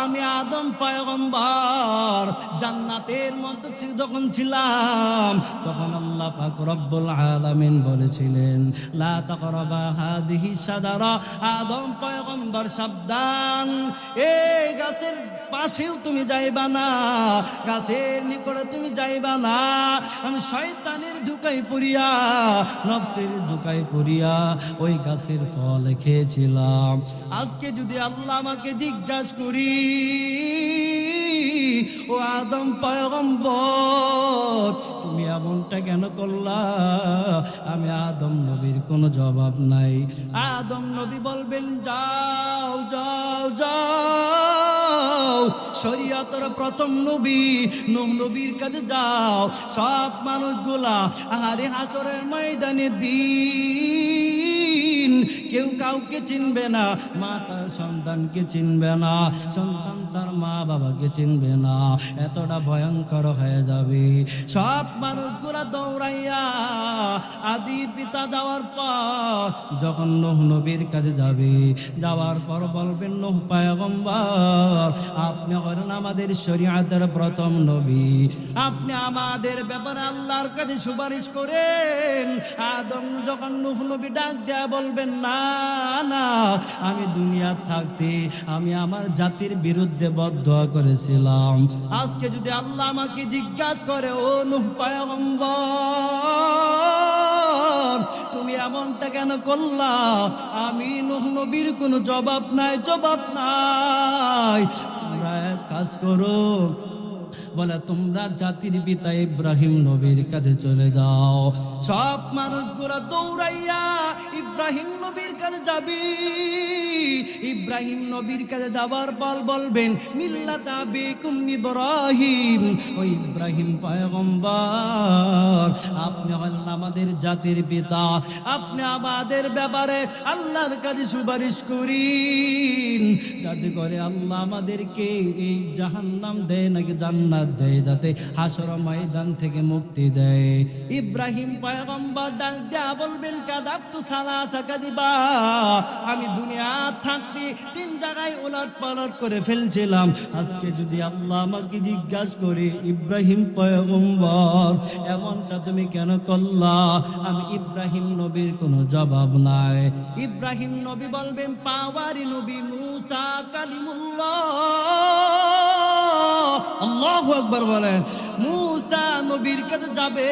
A: আমি আদম পয়গম্বর জান্নাতের মধ্যে যখন ছিলাম তখন আল্লাহ পাক রব্বুল আলামিন বলেছিলেন লা তাকরাবা হাদিহি শাজারা। আদম পয়গম্বর সাবধান, এই গাছের পাশেও তুমি যাইবা না, গাছের নিকটে তুমি যাইবা না। আমি শয়তানের ধোঁকায় পড়িয়া, নফসের ধোঁকায় পড়িয়া ওই গাছের ফল খেয়েছিলাম। আজকে যদি আল্লাহ আমাকে জিজ্ঞাসা করি, ও আদম পয়গম্বর তুমি এমনটা কেন করলা, আমি আদম নবীর কোনো জবাব নাই। আদম নবী বলবেন যাও যাও যাও, শরীয়তের প্রথম নবী নূহ নবীর কাছে যাও। সব মানুষগুলা আরে হাসরের ময়দানে দিন কেউ কাউকে চিনবে না, মা তার সন্তানকে চিনবে না, সন্তান তার মা বাবাকে চিনবে না, এতটা ভয়ঙ্কর হয়ে যাবে। সব মানুষগুলা দৌড়াইয়া আদি পিতা যাওয়ার পর যখন নূহ নবীর কাছে যাবে, যাওয়ার পর বলবেন নূহ পয়গম্বর আপনি হলেন আমাদের শরীয়তের প্রথম নবী, আপনি আমাদের ব্যাপারে আল্লাহর কাছে সুপারিশ করেন। আদম যখন নূহ নবী ডাক দেয়া বলবেন না না, আমি দুনিয়া থাকতে আমি আমার জাতির বিরুদ্ধে বদদোয়া করেছিলাম। আজকে যদি আল্লাহ আমাকে জিজ্ঞাসা করে, ও নূহ পয়গম্বর তুমি এমনটা কেন করলা, আমি নূহ নবীর কোনো জবাব নাই। তোমরা এক কাজ করো, বলে তোমরা জাতির পিতা ইব্রাহিম নবীর কাছে চলে যাও। সব মানুষগুলো দৌড়াইয়া ইব্রাহিম নবীর কাছে যাবি। ইব্রাহিম নবীর কাছে যাবার পর বলবেন মিল্লাত আবিকুম ইব্রাহিম, ও ইব্রাহিম পয়গম্বর আপনি হলেন আমাদের জাতির পিতা, আপনি আমাদের ব্যাপারে আল্লাহর কাছে সুপারিশ করিন, যাতে করে আল্লাহ আমাদেরকে এই জাহান্নাম দেয় নাকি জান্নাত দেয়, যাতে হাসর ময়দান থেকে মুক্তি দেয়। ইব্রাহিম পয়গম্বর ডাক দেয়া বলবেন কাযাবতু সালাসা কাযিবা, আমি দুনিয়া থাকতে 3 জায়গায় উলট পালট করে ফেলছিলাম। আজকে যদি আল্লাহ আমাকে জিজ্ঞাসা করে, ইব্রাহিম পয়গম্বর এমনটা তুমি কেন করলা, আমি ইব্রাহিম নবীর কোনো জবাব নাই। ইব্রাহিম নবী বলবেন পাওয়ারি নবী মুসা কালিমুল্লাহ, আল্লাহু আকবার বলেন। মূসা নবীর কাছে যাবে।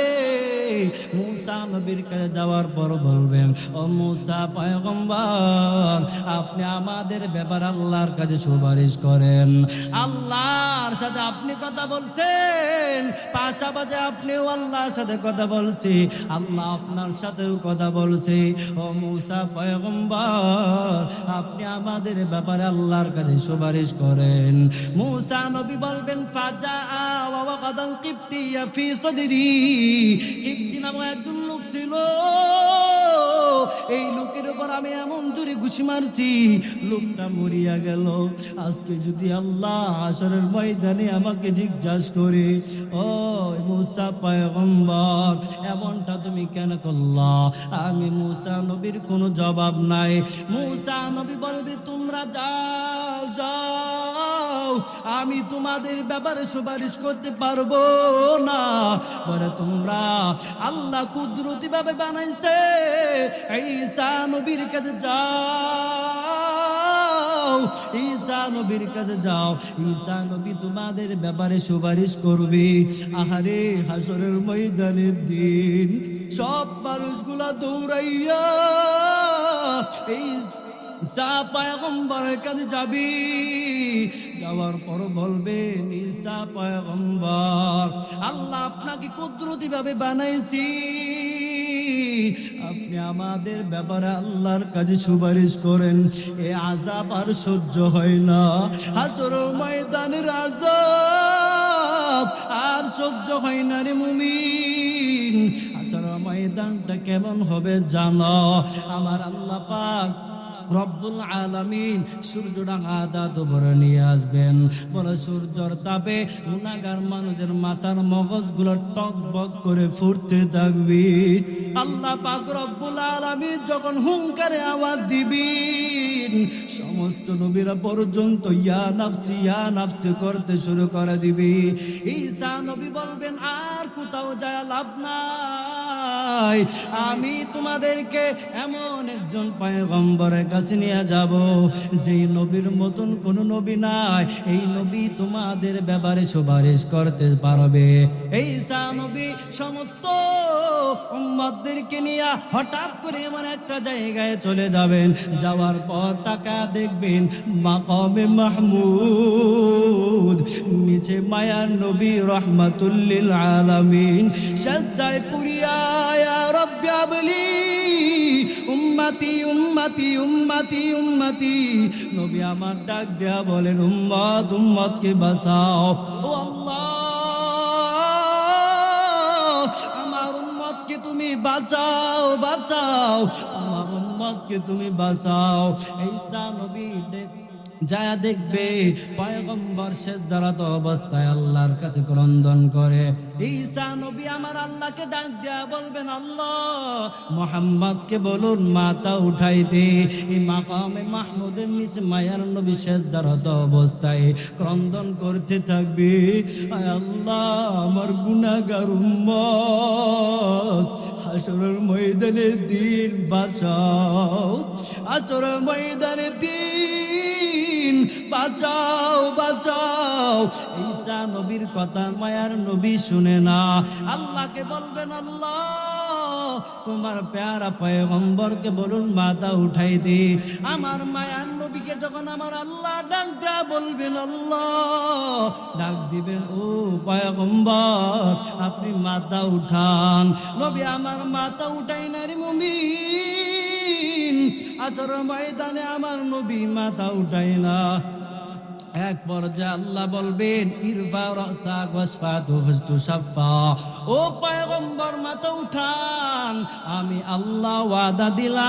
A: মূসা নবীর কাছে যাওয়ার পর বলবেন, ও মূসা পয়গম্বর, আপনি আমাদের ব্যাপার আল্লাহর কাছে সুপারিশ করেন। আল্লাহর সাথে আপনি কথা বলছেন, পাশাপাশি আপনিও আল্লাহর সাথে কথা বলছি, আল্লাহ আপনার সাথেও কথা বলছে। ও মূসা পয়গম্বর, আপনি আমাদের ব্যাপারে আল্লাহর কাছে সুপারিশ করেন। মূসা নবী বলবেন, ফাজা ওয়া ওয়াকাদাল কিবতিয়া ফি সাদরি। কিবতি নামে একজন লোক ছিল, এই লোকের উপর আমি এমন জোরে ঘুষি মারছি, লোকটা মরিয়া গেল। আজকে যদি আল্লাহ হাসরের ময়দানে আমাকে জিজ্ঞাসা করে, ও মূসা পয়গম্বর, এমনটা তুমি কেন করলা? আমি মূসা নবীর কোনো জবাব নাই। মূসা নবী বলবে, তোমরা যাও যাও, আমি তোমাদের ব্যাপারে সুপারিশ করতে পারবো না। বলে তোমরা আল্লাহ কুদরতি ভাবে বানাইছে, ঈসা নবীর কাছে যাও, ঈসা নবীর কাছে যাও, ঈসা নবী তোমাদের ব্যাপারে সুপারিশ করবে। আহারে, হাসরের ময়দানের দিন সব মানুষগুলা দৌড়াইয়া এই ঈসা পয়গম্বরের কাছে যাবি। যাওয়ার পর বলবেন, ঈসা পয়গম্বর, আল্লাহ আপনাকে কুদরতি ভাবে বানাইছি, আপনি আমাদের ব্যাপারে আল্লাহর কাছে সুপারিশ করেন। এ আযাব আর সহ্য হয় না, হাসরের ময়দানের আযাব আর সহ্য হয় না রে মুমিন। হাসরের ময়দানটা কেমন হবে জানো? আমার আল্লাহ পাক রব্বুল আলামিন সূর্যটা আদাত ভরে নিয়ে আসবেন। বলে সূর্যর তাপে গুনাহগার মানুষের মাথার মগজগুলো টকবক করে ফুটতে থাকবে। আল্লাহ পাক রব্বুল আলামিন যখন হুঙ্কারে আওয়াজ দিবেন, সমস্ত নবীরা পর্যন্ত ইয়া নাফসি ইয়া নাফসি করতে শুরু করে দিবে। ঈসা নবী বলবেন, আর কোথাও যায় লাভ নাই, আমি তোমাদেরকে এমন একজন পয়গম্বরের কাছে নিয়ে যাব, যেই নবীর মতন কোন নবী নাই। এই নবী তোমাদের ব্যাপারে সুপারিশ করতে পারবে। ঈসা নবী সমস্ত উম্মতদেরকে নিয়ে হঠাৎ করে এমন একটা জায়গায় চলে যাবেন। যাওয়ার পর তাকা দেখবেন মাকামে মাহমুদ, নিচে মায়ার নবী রহমাতুল লিল আলামিন সাজদায় পুরিয়া, ইয়া রাব্বি আবলি উম্মতি উম্মতি উম্মতি উম্মতি। নবী আমার ডাক দেয়া বলেন, উম্মত উম্মতকে বাঁচাও। ও আল্লাহ, আমার উম্মতকে তুমি বাঁচাও বাঁচাও, আমার উম্মতকে তুমি বাঁচাও। ঈসা নবী যায়া দেখবে পয়গম্বর সিজদারত অবস্থায় আল্লাহর কাছে ক্রন্দন করে। ঈসা নবী আমার আল্লাহকে ডাক দেয়া বলবেন, আল্লাহ মুহাম্মদকে বলুন মাথা উঠাইতে। এই মাকামে মাহমুদের নিচে মায়ার নবী সিজদারত অবস্থায় ক্রন্দন করতে থাকবে, আয় আল্লাহ আমার গুনাহগার উম্মত হাসরের ময়দানের দিন বাঁচাও, হাসরের ময়দানের দিন বাঁচাও বাঁচাও। ঈসা নবীর কথা মায়ার নবী শুনে না। আল্লাহকে বলবেন, আল্লাহ তোমার প্যারা পয়গম্বরকে বলুন মাথা উঠাই দে। আমার মায়ার নবীকে যখন আমার আল্লাহ ডাক দেয়া বলবেন, আল্লাহ ডাক দিবেন, ও পয়গম্বর আপনি মাথা উঠান। নবী আমার মাথা উঠাই না রে মুমিন, আসরের ময়দানে আমার নবী মাথা উঠাই না। এক পর্যায়ে আল্লাহ বলবেন, ইরফা রাসাক ওয়াসফা তুশাফা। ও পয়গম্বর মাথা উঠান, আমি আল্লাহ ওয়াদা দিলাম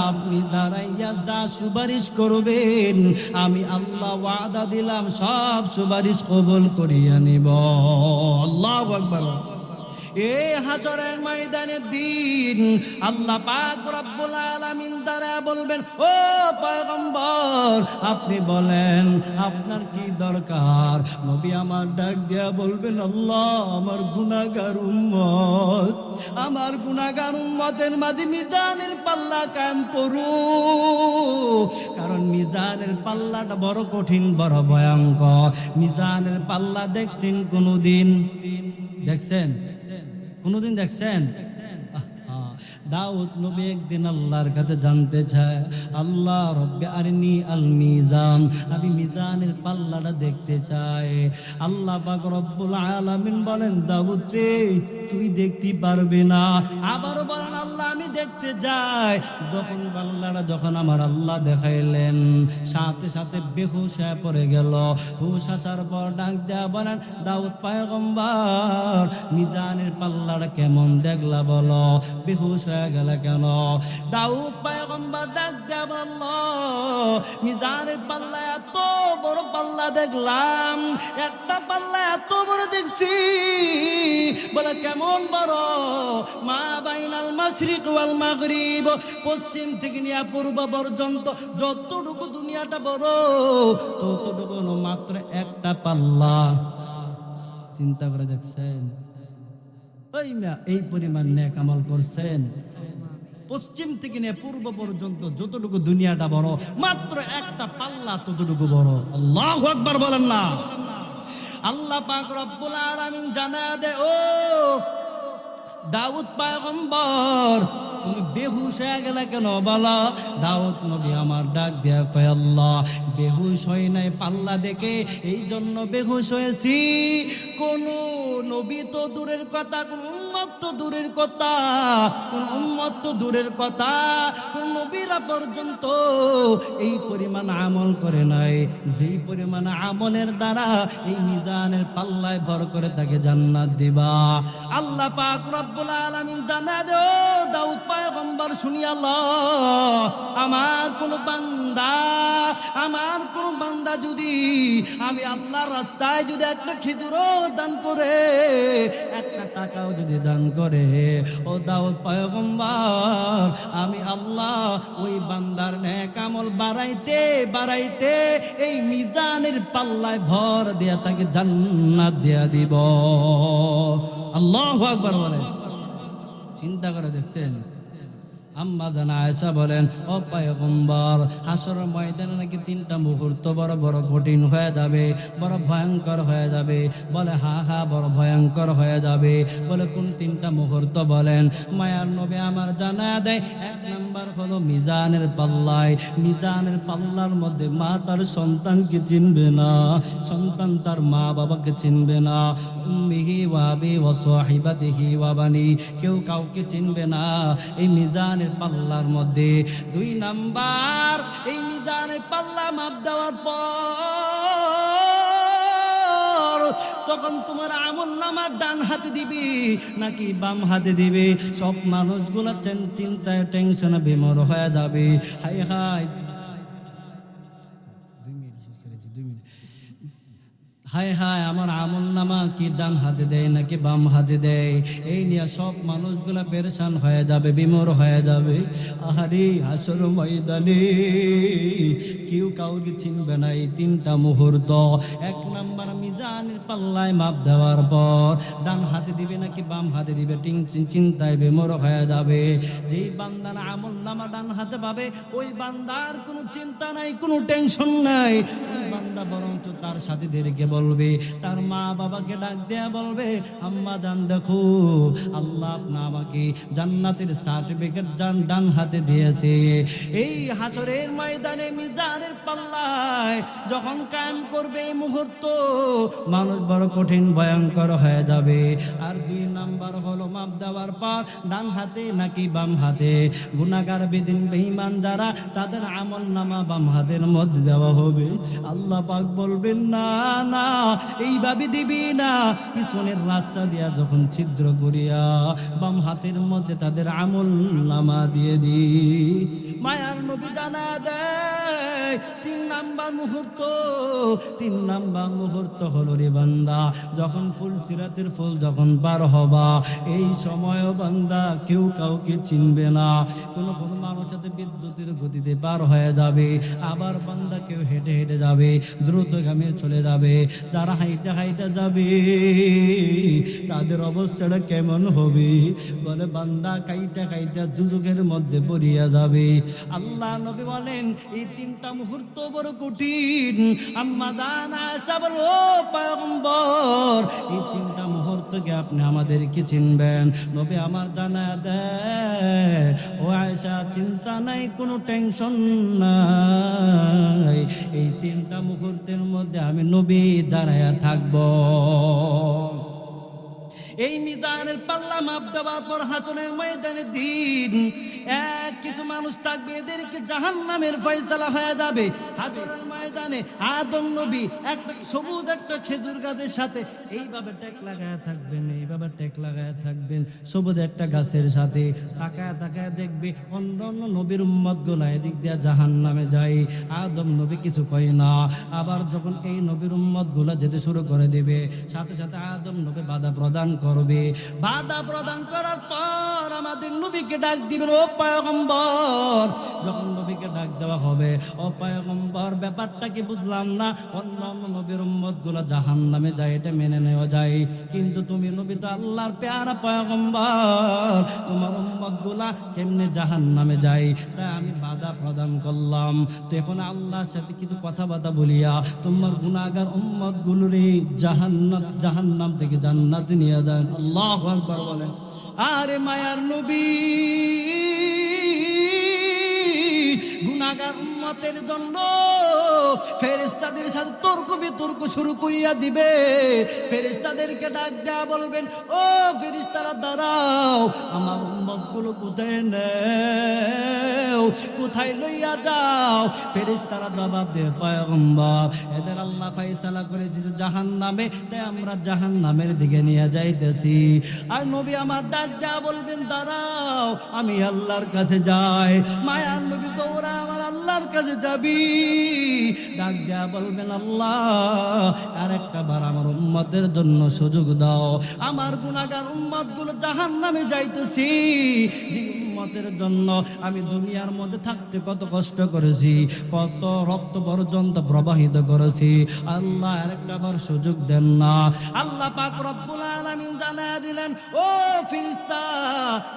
A: আপনি দাঁড়াইয়া যা সুপারিশ করবেন, আমি আল্লাহ ওয়াদা দিলাম সব সুপারিশ কবুল করিয়া নিব। আল্লাহু আকবার। এই হাসরের ময়দানের দিন আল্লাহ পাক রব্বুল আলামিন দ্বারা বলবেন, ও পয়গম্বর আপনি বলেন আপনার কি দরকার? নবী আমার ডাক দিয়া বলবেন, আল্লাহ আমার গুনাহগার উম্মত, আমার গুনাহগার উম্মতের মাঝে মিজানের পাল্লা কায়েম করু, কারণ মিজানের পাল্লাটা বড় কঠিন, বড় ভয়ঙ্কর। মিজানের পাল্লা দেখছেন কোনদিন? দেখছেন কোনদিন? দেখছেন? দাউদ নবী একদিন আল্লাহর কাছে জানতে চায়, আল্লাহ রব্বে আরনি আল মিজান, আমি মিজানের পাল্লাটা দেখতে চাই। আল্লাহ পাক রব্বুল আলামিন বলেন, দাউদ রে তুই দেখতে পারবি না। আবার বলেন, আল্লাহ আমি দেখতে চাই। যখন পাল্লাটা যখন আমার আল্লাহ দেখাইলেন, সাথে সাথে বেহুশ হয়ে পড়ে গেল। হুশ আসার পর ডাক দেয়া বলেন, দাউদ পয়গম্বর মিজানের পাল্লাটা কেমন দেখলা বলো? বেহুশ হয়ে গেল কেন? দাউদ পয়গম্বর ডাক দেয়া বলল, মিজানের পাল্লা এত বড় পাল্লা দেখলাম, একটা পাল্লা এত বড় দেখছি। বলে কেমন বড়? মা বাইনাল মাশরিক ওয়াল মাগরিব, পশ্চিম থেকে নিয়ে পূর্ব পর্যন্ত যতটুকু দুনিয়াটা বড়, ততটুকু মাত্র একটা পাল্লা। চিন্তা করে দেখছেন? এই পরিমাণ নেক আমল করছেন। পশ্চিম থেকে নিয়ে পূর্ব পর্যন্ত যতটুকু দুনিয়াটা বড়, মাত্র একটা পাল্লা ততটুকু বড়। আল্লাহু আকবার বলেন না? আল্লাহ পাক রব্বুল আলামিন জানায় দে, ও দাউদ পয়গম্বর তুমি বেহুশ হয়ে গেলে কেন বলো? দাউদ নবী আমার ডাক দেয়া কয়, আল্লাহ বেহুশ হই নাই পাল্লা দেখে, এই জন্য বেহুশ হয়েছি। কোন নবী তো দূরের কথা, কোন উম্মত তো দূরের কথা, কোন উম্মত তো দূরের কথা, কোন নবীরা পর্যন্ত এই পরিমাণ আমল করে নাই, যেই পরিমাণ আমলের দ্বারা এই মিজানের পাল্লায় ভর করে তাকে জান্নাত দিবা। আল্লাহ পাক রব্বুল আলামিন জানা দে, দাউদ পয়গম্বর শুনিয়া ল, আমার কোন বান্দা যদি আমি আল্লাহর রাস্তায় যদি একটা খেজুরও দান করে, একটা টাকাও যদি দান করে, ও দাউদ পয়গম্বর আমি আল্লাহ ওই বান্দার নেক আমল বাড়াইতে বাড়াইতে এই মিজানের পাল্লায় ভর দিয়া তাকে জান্নাত দিয়া দিব। আল্লাহু আকবার বলেন। চিন্তা করে দেখছেন? আম্মা জানা আয়েশা বলেন, ও পয়গম্বর হাসরের ময়দানে নাকি 3টা মুহূর্ত বড় বড় কঠিন হয়ে যাবে, বড় ভয়ঙ্কর হয়ে যাবে। বলে হা হা বড় ভয়ঙ্কর হয়ে যাবে। বলে কোন 3টা মুহূর্ত বলেন? মায়ার নবী আমার জানা দেয়, 1 নাম্বার হলো মিজানের পাল্লায়, মিজানের পাল্লার মধ্যে মা তার সন্তানকে চিনবে না, সন্তান তার মা বাবাকে চিনবে না। উম্মিহি ওয়া আবি ওয়া সাহিবাতিহি ওয়া বানি, কেউ কাউকে চিনবে না এই মিজান পাল্লার মধ্যে। 2 নাম্বার, এই মিজানের পাল্লা মাপ দেওয়ার পর তখন তোমার আমলনামা ডান হাতে দিবি নাকি বাম হাতে দিবি? সব মানুষগুলো চিন্তায় টেনশনে বিমর হয়ে যাবে। হাই হাই, 2 মিনিট শেষ করেছি, 2 মিনিট। হায় হায় আমার আমলনামা কি ডান হাতে দেয় নাকি বাম হাতে দেয়, এই নিয়ে সব মানুষগুলা পেরেশান হয়ে যাবে, বিমর হয়ে যাবে। আহারে হাসর ময়দানে কেউ কাউকে চিনবে না এই 3টা মুহূর্ত। 1 নাম্বার মিজানের পাল্লায় মাপ দেওয়ার পর ডান হাতে দিবে নাকি বাম হাতে দিবে, চিন্তায় বিমর হয়ে যাবে। যেই বান্দার আমলনামা ডান হাতে পাবে ওই বান্দার কোনো চিন্তা নাই, কোনো টেনশন নাই। ওই বান্দা বরঞ্চ তার সাথীদেরকে বলবে, তার মা বাবাকে ডাক দেয়া বলবে, আম্মা জান দেখো আল্লাহ আপনা আমাকে জান্নাতের সার্টিফিকেট ডান হাতে দিয়েছে। এই হাসরের ময়দানে মিজানের পাল্লায় যখন কায়েম করবে এই মুহূর্ত, মানুষ বড় কঠিন ভয়ঙ্কর হয়ে যাবে। আর 2 নাম্বার হলো মাপ দেওয়ার পর ডান হাতে নাকি বাম হাতে। গুনাহগার বেদিন বেঈমান যারা, তাদের আমলনামা বাম হাতের মধ্যে দেওয়া হবে। আল্লাহ পাক বলবেন, না না এইভাবে দিবি না, পিছনের রাস্তা দিয়া যখন ছিদ্র করিয়া বাম হাতের মধ্যে তাদের আমলনামা দিয়ে দি। মায়ার নবী জানা দেয়, দেয়। 3 নাম্বার মুহূর্ত হলো রে বান্দা, যখন ফুল সিরাতের ফুল যখন পার হবা, এই সময়ও বান্দা কেউ কাউকে চিনবে না। কোনো মানুষ সাথে বিদ্যুতের গতিতে পার হয়ে যাবে, আবার বান্দা কেউ হেঁটে হেঁটে যাবে, দ্রুতগামী চলে যাবে। যারা হাইটা হাইটা যাবে তাদের অবস্থাটা কেমন হবে? বলে বান্দা কাইটা কাইটা দুজকের মধ্যে পড়িয়া যাবে। আল্লাহ নবী বলেন এই 3টা মুহূর্ত বড় কঠিন। আম্মা জান আয়েশা বলে, ও পয়গম্বর, এই 3টা মুহূর্তকে আপনি আমাদেরকে চিনবেন? নবী আমার জানা দেয়, ও আয়েশা চিন্তা নাই, কোনো টেনশন নাই, এই 3টা মুহূর্তের মধ্যে আমি নবী দাঁড়ায়া থাকবো। এই মিজানের পাল্লা মাপ দেওয়ার পর হাসরের ময়দানের দিন কিছু মানুষ থাকবে, এদেরকে জাহান্নামের ফয়সালা হয়ে যাবে। হাসরের ময়দানে আদম নবী একটা সবুজ একটা খেজুর গাছের সাথে এইভাবে টেক লাগায় থাকবেন, এইভাবে টেক লাগায় থাকবেন সবুজ একটা গাছের সাথে। তাকায় তাকায় দেখবে অন্য অন্য নবীর উম্মত গুলা এদিক দিয়ে জাহান্নামে যায়, আদম নবী কিছু কয় না। আবার যখন এই নবীর উম্মত গুলা যেতে শুরু করে দেবে, সাথে সাথে আদম নবী বাধা প্রদান করবে। বাধা প্রদান করার পর আমাদের নবীকে ডাক দিবেন, ও পয়গম্বর। যখন নবীকে ডাক দেওয়া হবে, ও পয়গম্বর ব্যাপারটা কি বুঝলাম না, অন্য অন্য নবীর উম্মত গুলা জাহান্নামে যায়, এটা মেনে নেওয়া যায়, কিন্তু তুমি নবী তো আল্লাহর পেয়ারা পয়গম্বর, তোমার উম্মত গুলা কেমনে জাহান্নামে যায়? তাই আমি বাধা প্রদান করলাম। তো এখন আল্লাহর সাথে কিছু কথাবার্তা বলিয়া তোমার গুনাহগার উম্মত গুলোরে জাহান্নাম থেকে জান্নাতে নিয়ে যান। আল্লাহু আকবার বলেন। আরে মায়ার নবী গুনাহগার উম্মতের জন্য ফেরেশতাদের সাথে তর্ক বিতর্ক শুরু করিয়া দিবে। ফেরেশতাদেরকে ডাক দেয়া বলবেন, ও ফেরেশতারা দাঁড়াও, আমার উম্মতগুলো কোথায় নেও, কোথায় লইয়া যাও? ফেরেশতারা জবাব দেয়, পয়গম্বর এদের আল্লাহ ফয়সালা করেছে যে জাহান্নামে, তাই আমরা জাহান্নামের দিকে নিয়ে যাইতেছি। আর নবী আমার ডাক দেয়া বলবেন, দাঁড়াও, আমি আল্লাহর কাছে যাই। মায়ার নবী তো ওরা আমার আল্লাহর কাছে যাবি। ডাক দেয়া বলবেন, আল্লাহ আর একটা বার আমার উম্মতের জন্য সুযোগ দাও, আমার গুনাহগার উম্মত গুলো জাহান্নামে যাইতেছি, যে উম্মতের জন্য আমি দুনিয়ার মধ্যে থাকতে কত কষ্ট করেছি, কত রক্ত পর্যন্ত প্রবাহিত করেছি, আল্লাহ আর একটা বার সুযোগ দেন না। আল্লাহ পাক রব্বুল আলামিন জানায়া দিলেন, ও ফেরেশতা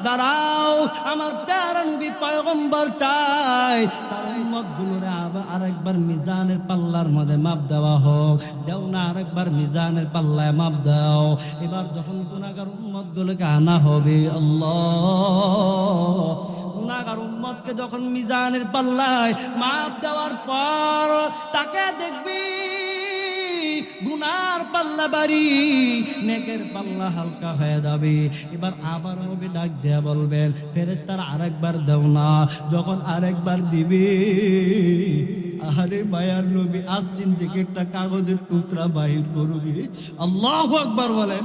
A: দাঁড়াও, আমার প্যারা নবী পয়গম্বর চাই তার উম্মত গুলোরে আরেকবার মিজানের পাল্লার মধ্যে মাপ দেওয়া হোক। দেও না, আরেকবার মিজানের পাল্লায় মাপ দাও। এবার যখন গুনাহগার উম্মত গুলোকে আনা হবে, আল্লাহ গুনাহগার উম্মতকে যখন মিজানের পাল্লায় মাপ দেওয়ার পর তাকে দেখবি গুনার পাল্লা বাড়ি, নেকের পাল্লা হালকা হয়ে যাবে। এবার আবার নবী ডাক দেয়া বলবেন, ফেরেশতারা আরেকবার দাও না। যখন আরেকবার দিবে, আরে মায়ার নবী আজদিন থেকে একটা কাগজের টুকরা বাহির করবে। আল্লাহু আকবার বলেন।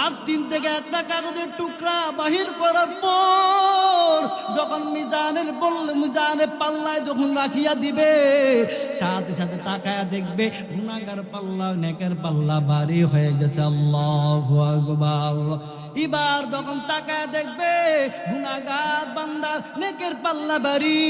A: আজদিন থেকে একটা কাগজের টুকরা বাহির করার পর যখন মিজানের পাল্লায় যখন রাখিয়া দিবে, সাথে সাথে তাকায়া দেখবে গুনাহগার পাল্লা নেকের পাল্লা ভারী হয়ে গেছে। আল্লাহু আকবার। এবার যখন তাকায় দেখবে গুনাহগার বান্দার নেকের পাল্লা বাড়ি,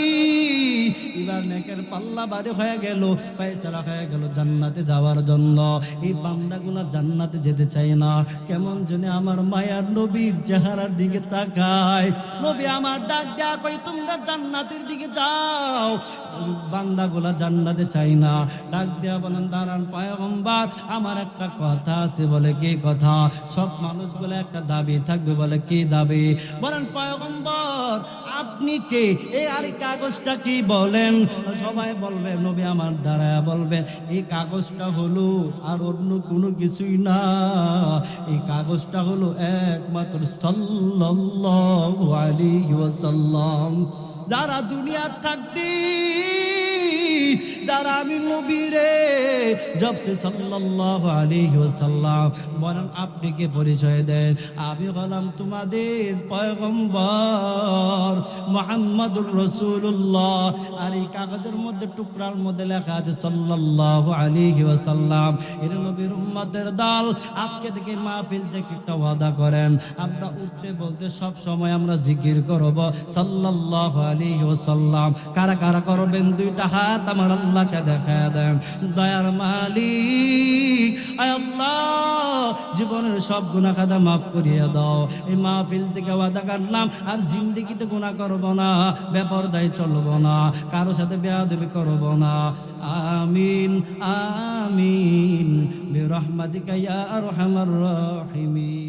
A: এবার নেকের পাল্লা বাড়ি হয়ে গেল, ফয়সালা হয়ে গেল জান্নাতে যাওয়ার জন্য। এই বান্দাগুলা জান্নাতে যেতে চায় না, কেমন জানি আমার মায়ার নবীর চেহারার দিকে তাকায়। নবী আমার ডাক দেয়া কই, তোমরা জান্নাতের দিকে যাও। বান্দাগুলা জান্নাতে চাই না, ডাক দেয়া বলেন, দাঁড়ান পয়গম্বর, আমার একটা কথা আছে। বলে কি কথা? সব মানুষগুলো একটা দাবি থাকবে। বলে কি দাবি? বলেন পয়গম্বর আপনি কে? এই আর কাগজটা কি বলেন? সবাই বলবে, নবী আমার দ্বারা বলবেন, এই কাগজটা হলো আর অন্য কোনো কিছুই না, এই কাগজটা হলো একমাত্র সাল্লাল্লাহু আলাইহি ওয়াসাল্লাম। যারা দুনিয়ার থাকতে যারা আমি নবীরে জবসে সাল্লাল্লাহু আলাইহি ওয়াসাল্লাম বলেন আপনি কে পরিচয় দেন আমি হলাম তোমাদের পয়গম্বর মুহাম্মদুর রাসূলুল্লাহ আর এই কাগজের মধ্যে টুকরার মধ্যে লেখা আছে সাল্লাল্লাহু আলাইহি ওয়াসাল্লাম এর নবীর উম্মতের দল আজকে থেকে মাহফিল থেকে একটা ওয়াদা করেন আমরা উঠতে বলতে সব সময় আমরা জিকির করব সাল্লাল্লাহু আলাইহি ওয়াসাল্লাম কারা কারা করবেন দুইটা হাত আমার আল্লাহকে দেখায় দেন দয়ার মালিক আয় আল্লাহ জীবনের সব গুনাহ খাতা মাফ করিয়ে দাও এই মাহফিল থেকে ওয়াদা করলাম আর জিন্দেগিতে গুনাহ করব না বেপরদায় চলব না কারো সাথে বেয়াদবি করব না আমিন আমিন বিরহমাতিকা ইয়া আরহামার রাহিমিন।